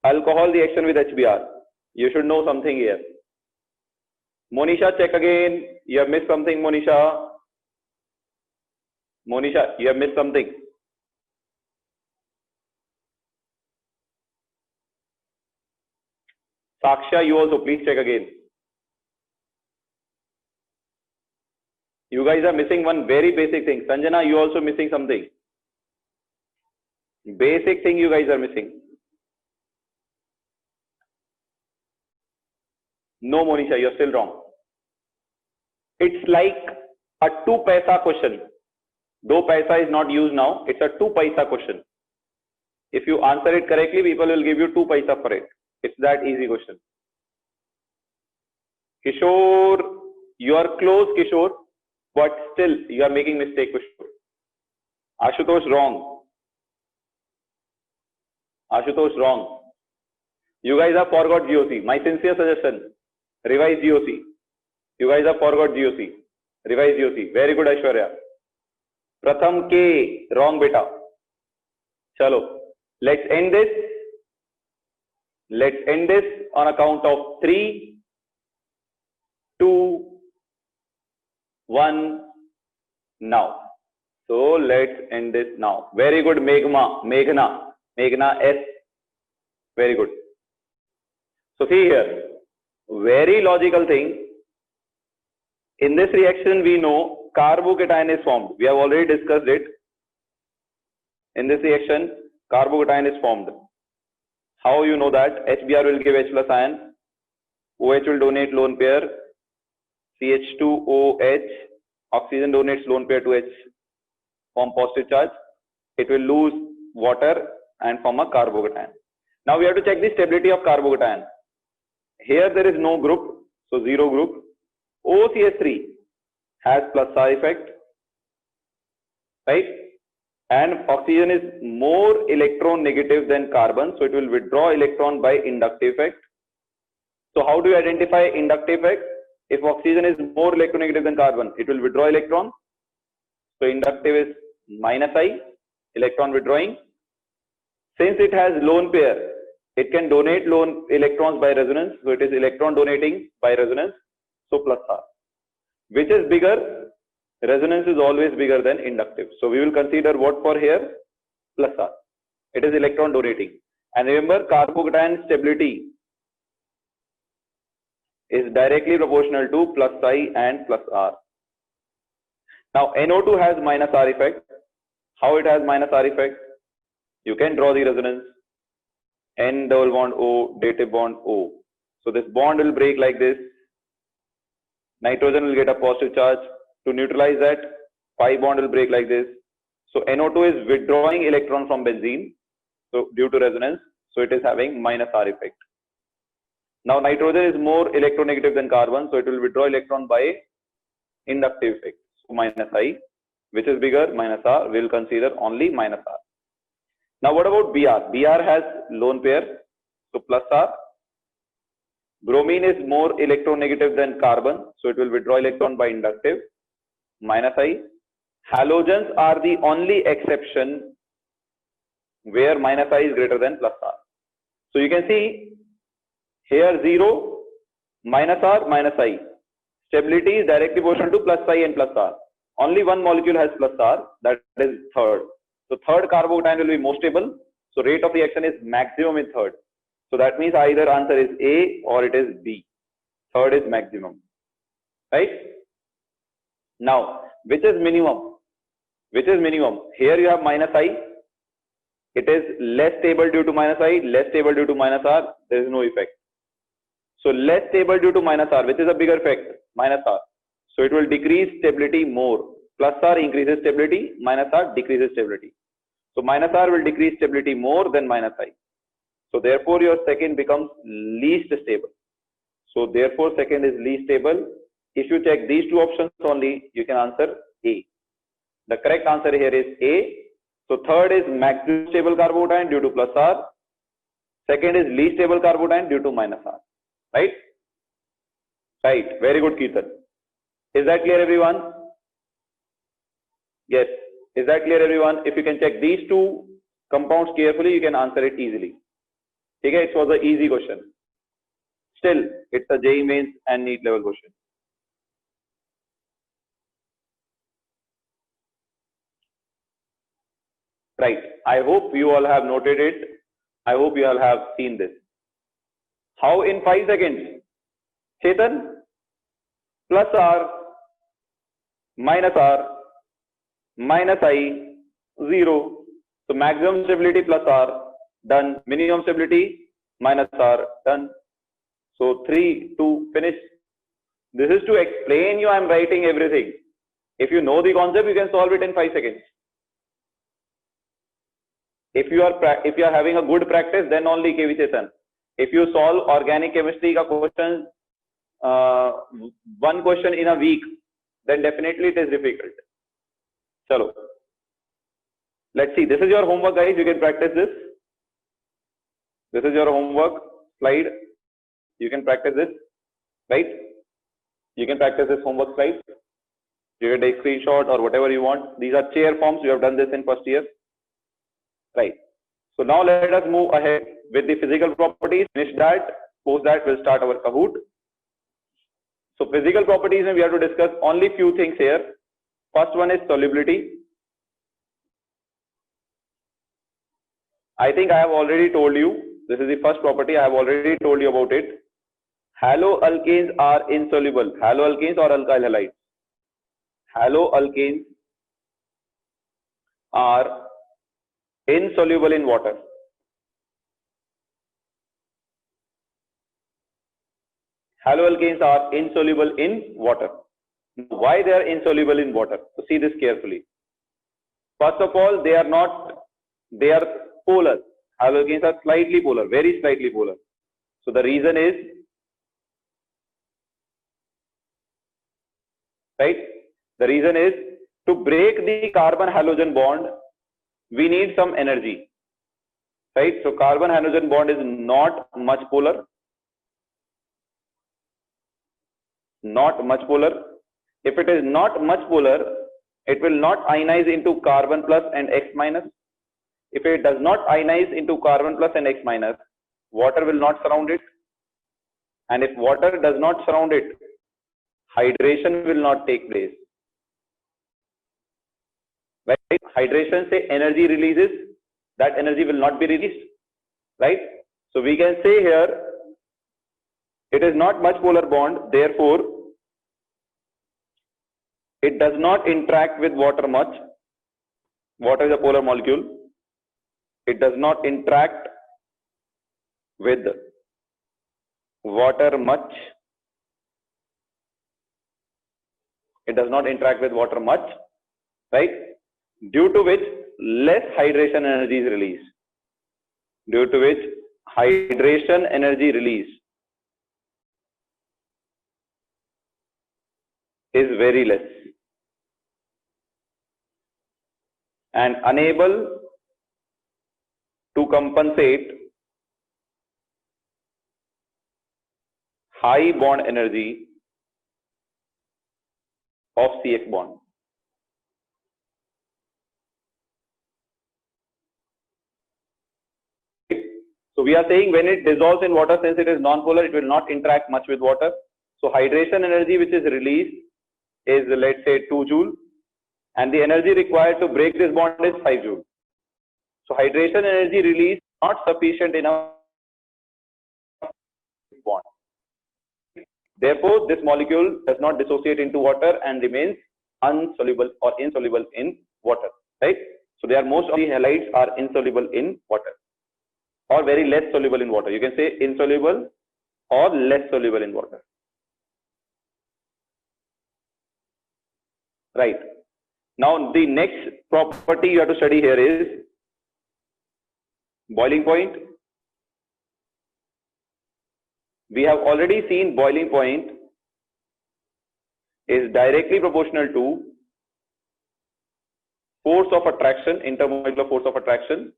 alcohol reaction with HBr. You should know something here. Monisha, check again. You have missed something, Monisha. Monisha, you have missed something. Saksha, you also please check again. You guys are missing one very basic thing. Sanjana, you also missing something. Basic thing you guys are missing. No, Monisha, you're still wrong. It's like a 2 paisa question. Though paisa is not used now, it's a 2 paisa question. If you answer it correctly, people will give you 2 paisa for it. It's that easy question. Kishore, you are close, Kishore, but still you are making mistake, Kishore. Ashutosh, wrong. Ashutosh, wrong. You guys have forgot GOC. My sincere suggestion, revise GOC. You guys have forgot GOC. Revise GOC. Very good, Aishwarya. Pratham K, wrong beta. Chalo. Let's end this. Let's end this on account of 3, 2, 1, now. So let's end this now. Very good, Meghna S. Very good. So see here, very logical thing. In this reaction, we know carbocation is formed. We have already discussed it. In this reaction, carbocation is formed. How you know that? HBr will give H plus ion. OH will donate lone pair. CH2OH. Oxygen donates lone pair to H. Form positive charge. It will lose water and form a carbocation. Now we have to check the stability of carbocation. Here there is no group, so zero group. OCH3 has plus R effect, right? And oxygen is more electron negative than carbon, so it will withdraw electron by inductive effect. So how do you identify inductive effect? If oxygen is more electronegative than carbon, it will withdraw electron. So inductive is minus I, electron withdrawing. Since it has lone pair, it can donate lone electrons by resonance. So it is electron donating by resonance. So plus R. Which is bigger? Resonance is always bigger than inductive. So we will consider what for here? Plus R. It is electron donating. And remember, carbocation stability is directly proportional to plus I and plus R. Now NO2 has minus R effect. How it has minus R effect? You can draw the resonance. N double bond O, dative bond O. So this bond will break like this. Nitrogen will get a positive charge. To neutralize that, pi bond will break like this. So NO2 is withdrawing electron from benzene. So due to resonance, so it is having minus R effect. Now nitrogen is more electronegative than carbon, so it will withdraw electron by inductive effect. So minus I, which is bigger? Minus R. We will consider only minus R. Now what about Br? Br has lone pair, so plus R. Bromine is more electronegative than carbon, so it will withdraw electron by inductive, minus I. Halogens are the only exception where minus I is greater than plus R. So you can see here 0, minus R, minus I. Stability is directly proportional to plus I and plus R. Only one molecule has plus R, that is third. So third carbocation will be most stable. So rate of reaction is maximum in third. So that means either answer is A or it is B. Third is maximum. Right? Now, which is minimum? Which is minimum? Here you have minus I. It is less stable due to minus I, less stable due to minus R. There is no effect. So less stable due to minus R, which is a bigger effect? Minus R. So it will decrease stability more. Plus R increases stability, minus R decreases stability. So minus R will decrease stability more than minus I. So therefore your second becomes least stable. So therefore second is least stable. If you check these two options only, you can answer A. The correct answer here is A. So third is maximum stable carbocation due to plus R. Second is least stable carbocation due to minus R. Right? Right. Very good, Ketan. Is that clear, everyone? Yes. Is that clear, everyone? If you can check these two compounds carefully, you can answer it easily. Okay, it was an easy question. Still, it's a JEE Mains and NEET level question. Right. I hope you all have noted it. I hope you all have seen this. How in 5 seconds? Chetan, plus R, minus R, minus I, 0. So maximum stability plus R, done. Minimum stability minus R, done. So 3, 2, finish. This is to explain you, I am writing everything. If you know the concept, you can solve it in 5 seconds. If you are having a good practice, then only KV Chetan. If you solve organic chemistry ka question, one question in a week, then definitely it is difficult. Chalo. Let's see. This is your homework, guys. You can practice this. This is your homework slide. You can practice this, right? You can practice this homework slide. You can take screenshot or whatever you want. These are chair forms. You have done this in first year, right? So now let us move ahead with the physical properties. Finish that. Post that, we'll start our Kahoot. So physical properties, we have to discuss only few things here. First one is solubility. I think I have already told you. This is the first property. I have already told you about it. Haloalkanes are insoluble. Haloalkanes or alkyl halides. Haloalkanes are insoluble in water. Haloalkanes are insoluble in water. Why they are insoluble in water? So see this carefully. First of all, they are polar. Haloalkanes are slightly polar, very slightly polar. So the reason is, right? The reason is to break the carbon halogen bond, we need some energy, right? So carbon halogen bond is not much polar. Not much polar. If it is not much polar, it will not ionize into carbon plus and X minus. If it does not ionize into carbon plus and X minus, water will not surround it. And if water does not surround it, hydration will not take place. Right? Hydration say energy releases, that energy will not be released. Right? So we can say here, it is not much polar bond, therefore it does not interact with water much. Water is a polar molecule. It does not interact with water much. It does not interact with water much, right? Due to which less hydration energy is released. Due to which hydration energy release is very less and unable to compensate high bond energy of CH bond. So we are saying when it dissolves in water, since it is non-polar, it will not interact much with water. So hydration energy which is released is, let's say, 2 joule, and the energy required to break this bond is 5 joule. So hydration energy release not sufficient enough bond. Therefore, this molecule does not dissociate into water and remains unsoluble or insoluble in water. Right? So they are, most of the halides are insoluble in water or very less soluble in water. You can say insoluble or less soluble in water. Right. Now the next property you have to study here is boiling point. We have already seen boiling point is directly proportional to force of attraction, intermolecular force of attraction,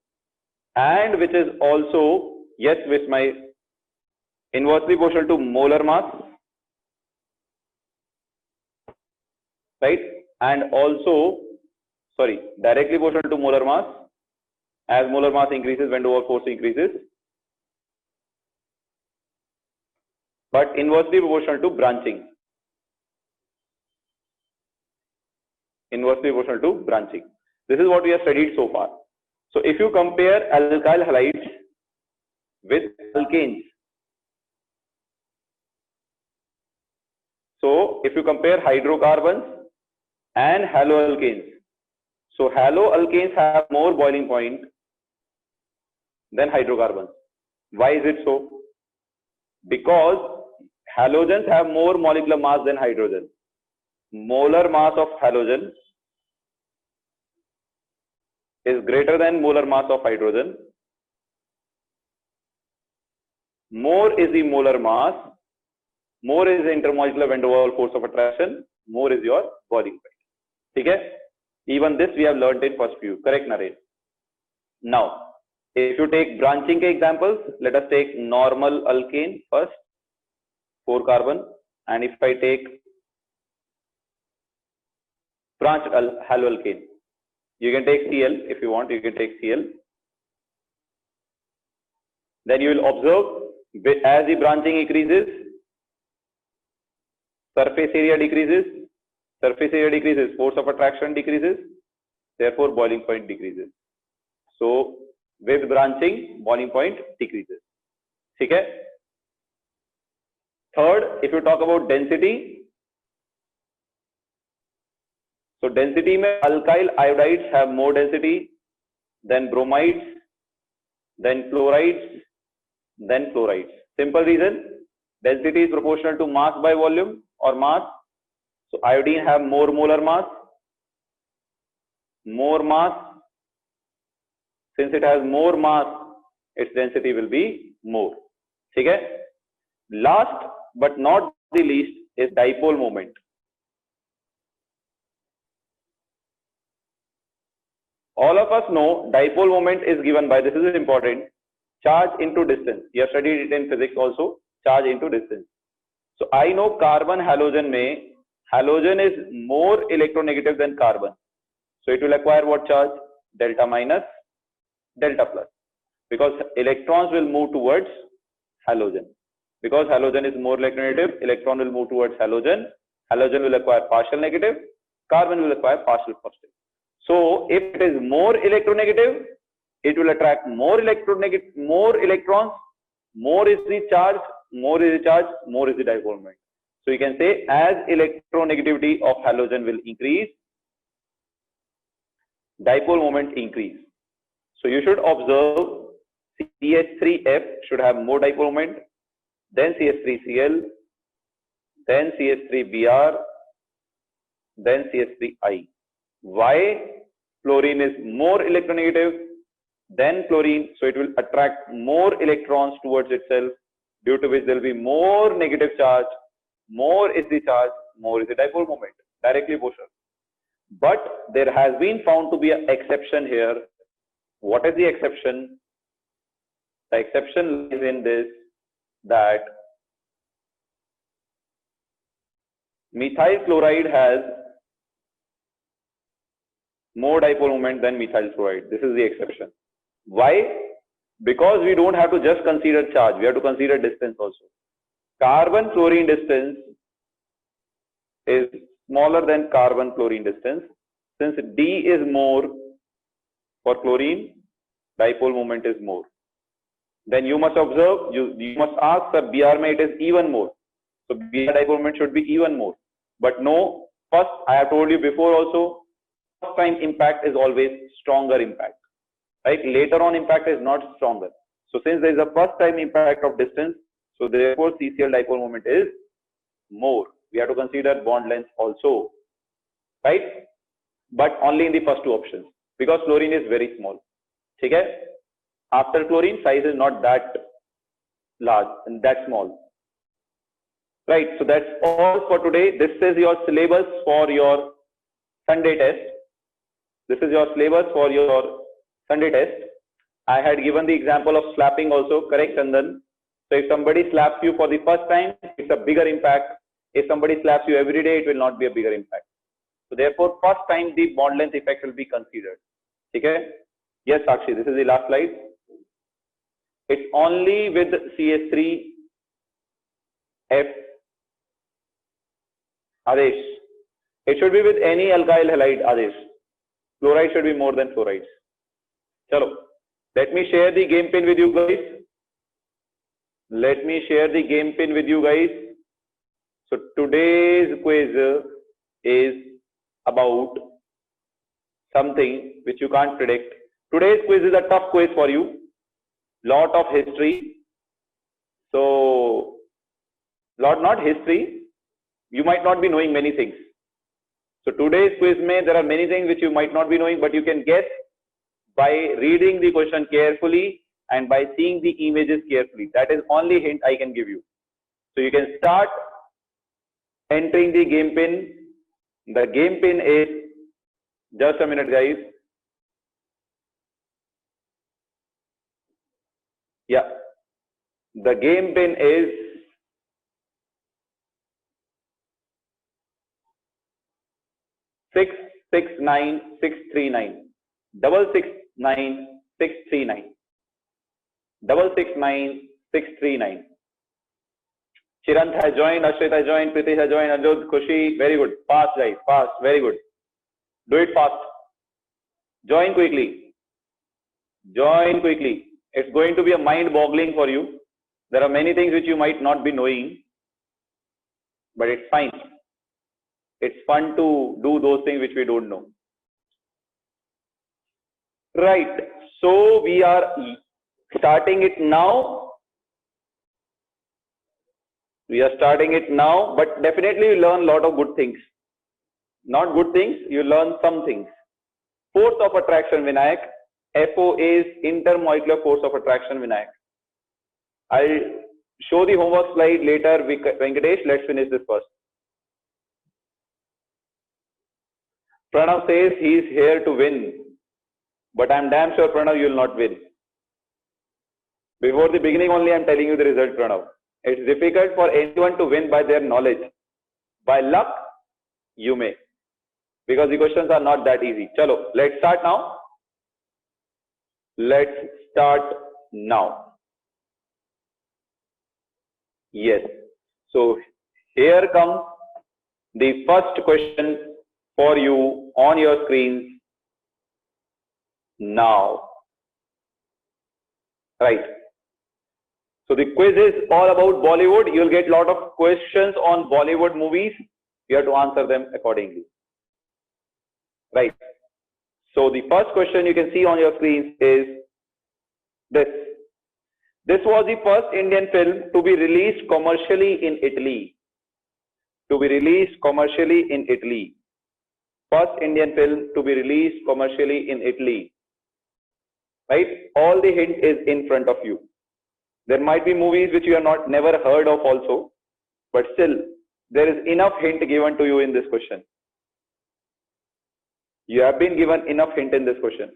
and which is also, yes, with my inversely proportional to molar mass, right? And also, sorry, directly proportional to molar mass. As molar mass increases, van der Waals force increases, but inversely proportional to branching. Inversely proportional to branching. This is what we have studied so far. So if you compare alkyl halides with alkanes, So if you compare hydrocarbons and haloalkanes, so haloalkanes have more boiling point than hydrocarbons. Why is it so? Because halogens have more molecular mass than hydrogen. Molar mass of halogen is greater than molar mass of hydrogen. More is the molar mass, more is the intermolecular van der Waals force of attraction, more is your boiling point. Okay? Even this we have learned in first few. Correct, Naren? Now, if you take branching examples, let us take normal alkane first, 4 carbon, and if I take branched haloalkane, you can take Cl if you want, you can take Cl. Then you will observe as the branching increases, surface area decreases, force of attraction decreases, therefore boiling point decreases. So with branching, boiling point decreases. Okay? Third, if you talk about density, so density mein alkyl iodides have more density than bromides, then chlorides, then fluorides. Simple reason, density is proportional to mass by volume or mass. So iodine have more molar mass. More mass. Since it has more mass, its density will be more. Okay? Last but not the least is dipole moment. All of us know dipole moment is given by, this is important, charge into distance. You have studied it in physics also, charge into distance. So I know carbon halogen mein, halogen is more electronegative than carbon. So it will acquire what charge? Delta minus, delta plus. Because electrons will move towards halogen. Because halogen is more electronegative, electron will move towards halogen. Halogen will acquire partial negative, carbon will acquire partial positive. So if it is more electronegative, it will attract more electrons, more is the charge, more is the dipole moment. So you can say as electronegativity of halogen will increase, dipole moment increase. So you should observe CH3F should have more dipole moment, then CH3Cl, then CH3Br, then CH3I. Why? Fluorine is more electronegative than chlorine, so it will attract more electrons towards itself, due to which there will be more negative charge. More is the charge, more is the dipole moment, directly proportional. But there has been found to be an exception here. What is the exception? The exception lies in this, that methyl chloride has more dipole moment than methyl fluoride. This is the exception. Why? Because we don't have to just consider charge, we have to consider distance also. Carbon fluorine distance is smaller than carbon fluorine distance. Since D is more for chlorine, dipole moment is more. Then you must observe, you must ask, sir, Br it is even more. So Br dipole moment should be even more. But no, first I have told you before also, first time impact is always stronger impact. Right? Later on impact is not stronger. So since there is a first time impact of distance, so therefore CCl dipole moment is more. We have to consider bond length also. Right? But only in the first two options, because fluorine is very small. Okay? After chlorine, size is not that large and that small. Right? So that's all for today. This is your syllabus for your Sunday test. This is your syllabus for your Sunday test. I had given the example of slapping also, correct, Chandan? So if somebody slaps you for the first time, it's a bigger impact. If somebody slaps you every day, it will not be a bigger impact. So therefore, first time the bond length effect will be considered. Okay? Yes, Sakshi, this is the last slide. It's only with CH3F. Adesh. It should be with any alkyl halide, Adesh. Chloride should be more than fluorides. Chalo. Let me share the game pin with you guys. Let me share the game pin with you guys. So today's quiz is about something which you can't predict. Today's quiz is a tough quiz for you. Lot of history. So, not history. You might not be knowing many things. So today's quiz there are many things which you might not be knowing, but you can guess by reading the question carefully and by seeing the images carefully. That is only hint I can give you. So you can start entering the game pin. The game pin is, just a minute guys. Yeah. The game pin is 669639. 669639. 669639. Chirant has joined, Ashrit has joined, Pritesh has joined, Anjot, Khushi, very good. Fast guys, fast, very good. Do it fast. Join quickly. Join quickly. It's going to be a mind-boggling for you. There are many things which you might not be knowing, but it's fine. It's fun to do those things which we don't know. Right. So we are starting it now. We are starting it now, but definitely you learn a lot of good things. Not good things, you learn some things. Force of attraction, Vinayak. FO is intermolecular force of attraction, Vinayak. I'll show the homework slide later, Venkatesh. Let's finish this first. Pranav says he's here to win, but I'm damn sure, Pranav, you will not win. Before the beginning only, I'm telling you the result, Pranav. It's difficult for anyone to win by their knowledge. By luck, you may. Because the questions are not that easy. Chalo, let's start now. Let's start now. Yes. So here comes the first question for you on your screens now. Right. So the quiz is all about Bollywood. You'll get a lot of questions on Bollywood movies. You have to answer them accordingly. Right. So the first question you can see on your screens is this. This was the first Indian film to be released commercially in Italy. To be released commercially in Italy. First Indian film to be released commercially in Italy. Right? All the hint is in front of you. There might be movies which you have never heard of also, but still there is enough hint given to you in this question. You have been given enough hint in this question.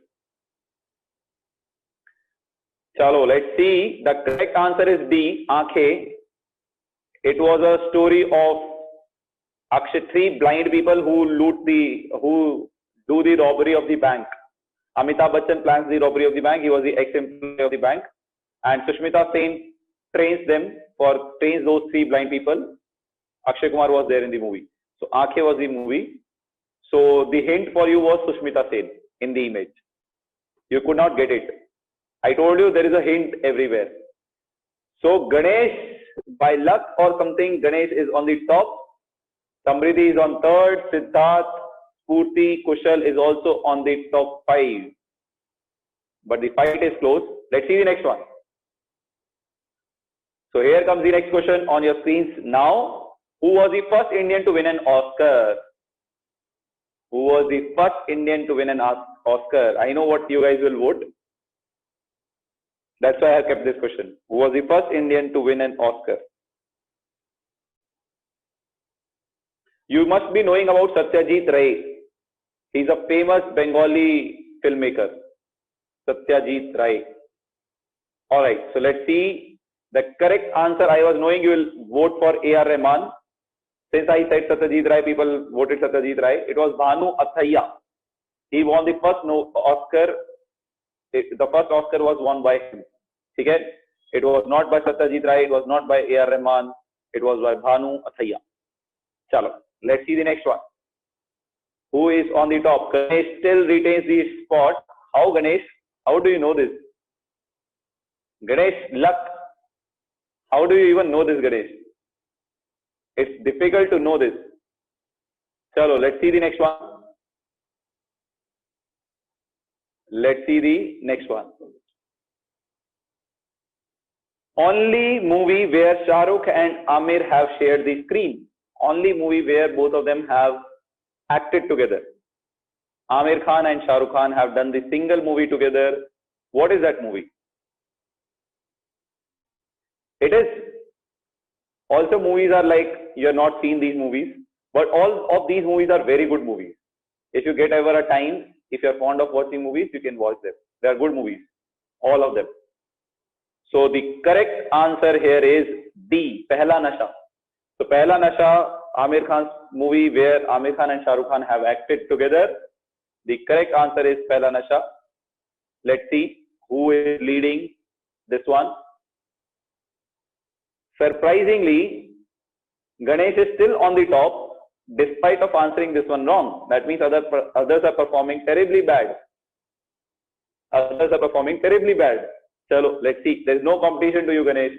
Chalo, let's see. The correct answer is D, Aankhein. It was a story of three blind people who do the robbery of the bank. Amitabh Bachchan plans the robbery of the bank. He was the ex-employee of the bank. And Sushmita Sen trains those three blind people. Akshay Kumar was there in the movie. So Aankhein was the movie. So the hint for you was Sushmita Sen in the image. You could not get it. I told you there is a hint everywhere. So Ganesh, by luck or something, Ganesh is on the top. Samriddhi is on third. Siddharth, Spurti, Kushal is also on the top 5. But the fight is close. Let's see the next one. So here comes the next question on your screens now. Who was the first Indian to win an Oscar? Who was the first Indian to win an Oscar? I know what you guys will vote. That's why I have kept this question. Who was the first Indian to win an Oscar? You must be knowing about Satyajit Ray. He's a famous Bengali filmmaker. Satyajit Ray. Alright, so let's see. The correct answer, I was knowing you will vote for A.R. Rahman. Since I said Satyajit Ray, people voted Satyajit Ray. It was Bhanu Athaiya. He won the first Oscar. The first Oscar was won by him. Okay? It was not by Satyajit Ray. It was not by A.R. Rahman. It was by Bhanu Athaiya. Chalo. Let's see the next one. Who is on the top? Ganesh still retains the spot. How, Ganesh? How do you know this? Ganesh, luck. How do you even know this, Ganesh? It's difficult to know this. Chalo, let's see the next one. Let's see the next one. Only movie where Shah Rukh and Amir have shared the screen. Only movie where both of them have acted together. Amir Khan and Shah Rukh Khan have done the single movie together. What is that movie? It is also, movies are like, you have not seen these movies, but all of these movies are very good movies. If you get ever a time, if you're fond of watching movies, you can watch them. They are good movies, all of them. So the correct answer here is D, Pehla Nasha. So Pehla Nasha, Amir Khan's movie where Amir Khan and Shah Rukh Khan have acted together. The correct answer is Pehla Nasha. Let's see who is leading this one. Surprisingly, Ganesh is still on the top despite of answering this one wrong. That means others are performing terribly bad. Others are performing terribly bad. Chalo, let's see. There is no competition to you, Ganesh.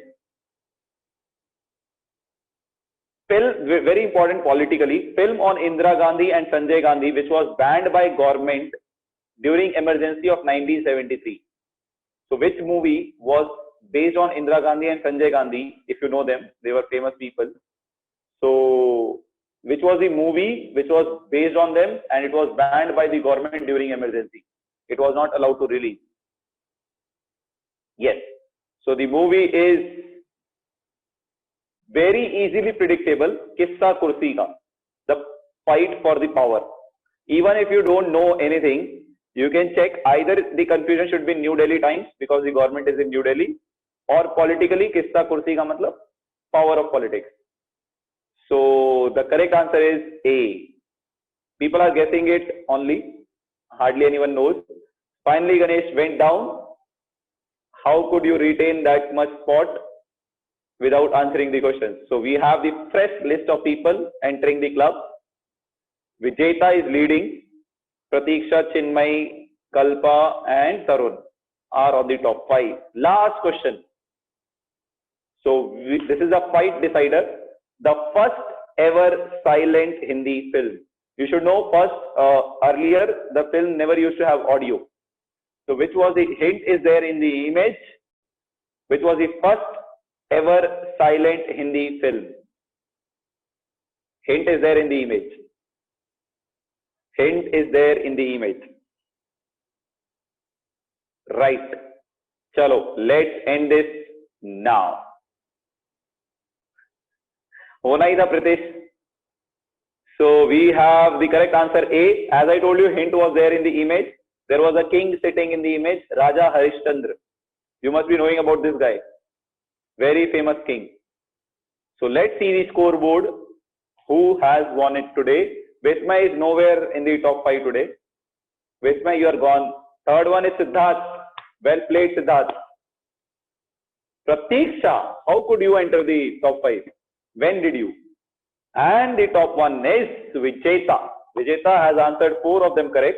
Film, very important politically, film on Indira Gandhi and Sanjay Gandhi, which was banned by government during emergency of 1973. So which movie was based on Indira Gandhi and Sanjay Gandhi? If you know them, they were famous people. So which was the movie which was based on them and it was banned by the government during emergency? It was not allowed to release. Yes. So the movie is very easily predictable. Kissa Kursi Ka, the fight for the power. Even if you don't know anything, you can check either the confusion should be New Delhi Times because the government is in New Delhi, or politically Kissa Kursi Ka matlab power of politics. So the correct answer is A. People are guessing it only. Hardly anyone knows. Finally, Ganesh went down. How could you retain that much spot without answering the questions? So we have the fresh list of people entering the club. Vijeta is leading. Pratiksha, Chinmay, Kalpa and Tarun are on the top 5. Last question. So this is a fight decider. The first ever silent Hindi film. You should know first, earlier the film never used to have audio. So which was the hint is there in the image? Which was the first ever silent Hindi film? Hint is there in the image. Hint is there in the image. Right. Chalo, let's end this now. Hona hi tha, Pritesh. So we have the correct answer A. As I told you, hint was there in the image. There was a king sitting in the image, Raja Harishchandra. You must be knowing about this guy. Very famous king. So let's see the scoreboard. Who has won it today? Vismay is nowhere in the top 5 today. Vismay, you are gone. Third one is Siddharth. Well played, Siddharth. Pratiksha, how could you enter the top 5? When did you? And the top one is Vijeta. Vijeta has answered 4 of them correct.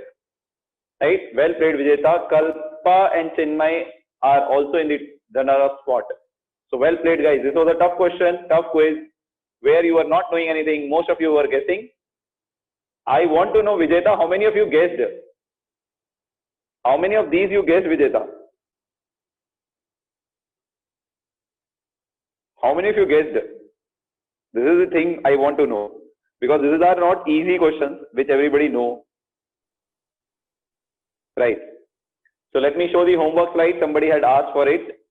Right? Well played, Vijeta. Kalpa and Chinmay are also in the runner-up spot. So well played, guys. This was a tough question, tough quiz, where you were not knowing anything. Most of you were guessing. I want to know, Vijeta, how many of you guessed? How many of these you guessed, Vijeta? How many of you guessed? This is the thing I want to know. Because these are not easy questions which everybody knows. Right. So let me show the homework slide. Somebody had asked for it.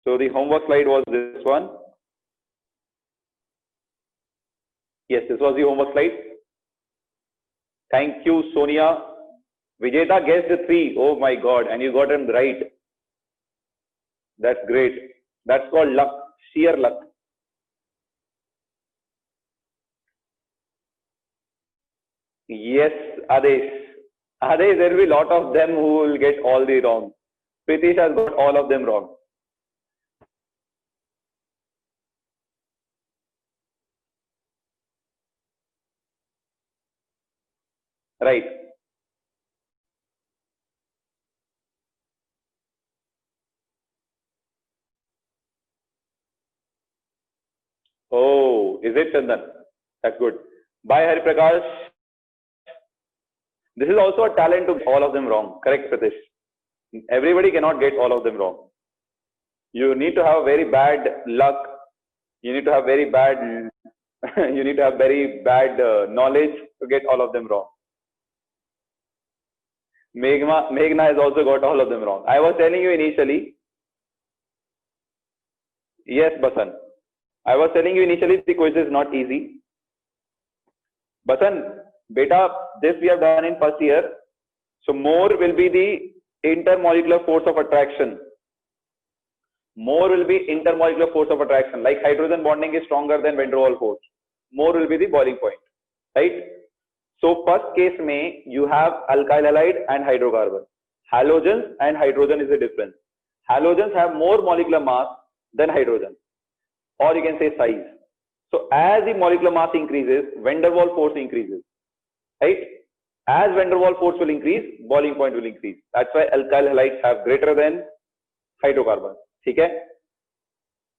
So the homework slide was this one. Yes, this was the homework slide. Thank you, Sonia. Vijeta guessed 3. Oh my God. And you got them right. That's great. That's called luck. Sheer luck. Yes, Adesh. Adesh, there will be a lot of them who will get all the wrong. Pritish has got all of them wrong. Right. Oh, is it Chandan? That's good. Bye Hari Prakash. This is also a talent to get all of them wrong. Correct, Pratish. Everybody cannot get all of them wrong. You need to have very bad luck. You need to have very bad. You need to have very bad knowledge to get all of them wrong. Meghna has also got all of them wrong. I was telling you initially. Yes, Basan. I was telling you initially the quiz is not easy. Basan, beta, this we have done in first year. So more will be the intermolecular force of attraction. More will be intermolecular force of attraction. Like hydrogen bonding is stronger than van der Waals force. More will be the boiling point, right? So first case may you have alkyl halide and hydrocarbon. Halogens and hydrogen is the difference. Halogens have more molecular mass than hydrogen, or you can say size. So as the molecular mass increases, van der Waals force increases, right? As van der Waals force will increase, boiling point will increase. That's why alkyl halides have greater than hydrocarbon. Okay?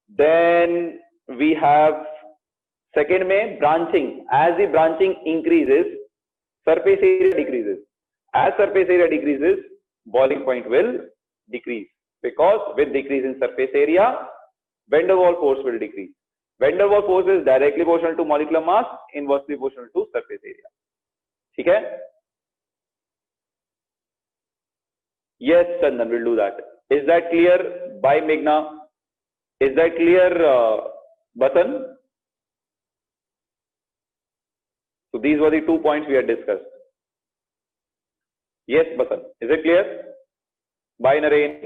Then we have second may branching. As the branching increases, surface area decreases. As surface area decreases, boiling point will decrease, because with decrease in surface area, van der Waals force will decrease. Van der Waals force is directly proportional to molecular mass, inversely proportional to surface area. Okay? Yes, Chandan, we'll do that. Is that clear? By Meghna. Is that clear, Basan? So these were the 2 points we had discussed. Yes, Basan. Is it clear? By Naren.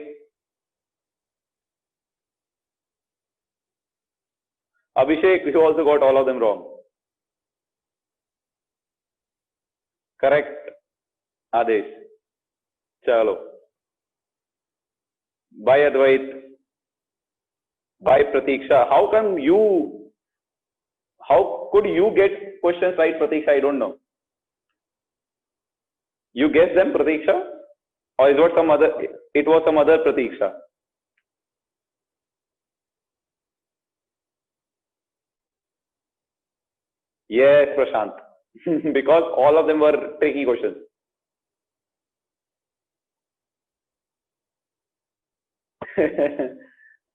Abhishek, you also got all of them wrong. Correct. Adesh. Chalo. By Advait. By Pratiksha. How could you get questions right, Pratiksha? I don't know. You guessed them, Pratiksha? Or it was some other Pratiksha? Yes, Prashant. Because all of them were tricky questions.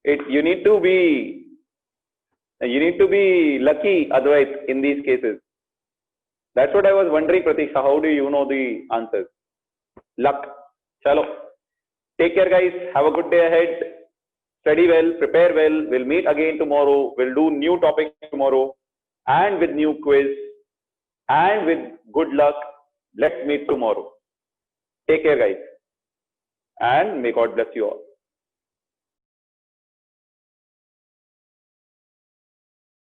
You need to be lucky, Advait, in these cases. That's what I was wondering, Pratiksha. How do you know the answers? Luck. Chalo. Take care, guys. Have a good day ahead. Study well, prepare well. We'll meet again tomorrow. We'll do new topics tomorrow, and with new quiz, and with good luck. Let's meet tomorrow. Take care, guys. And may God bless you all.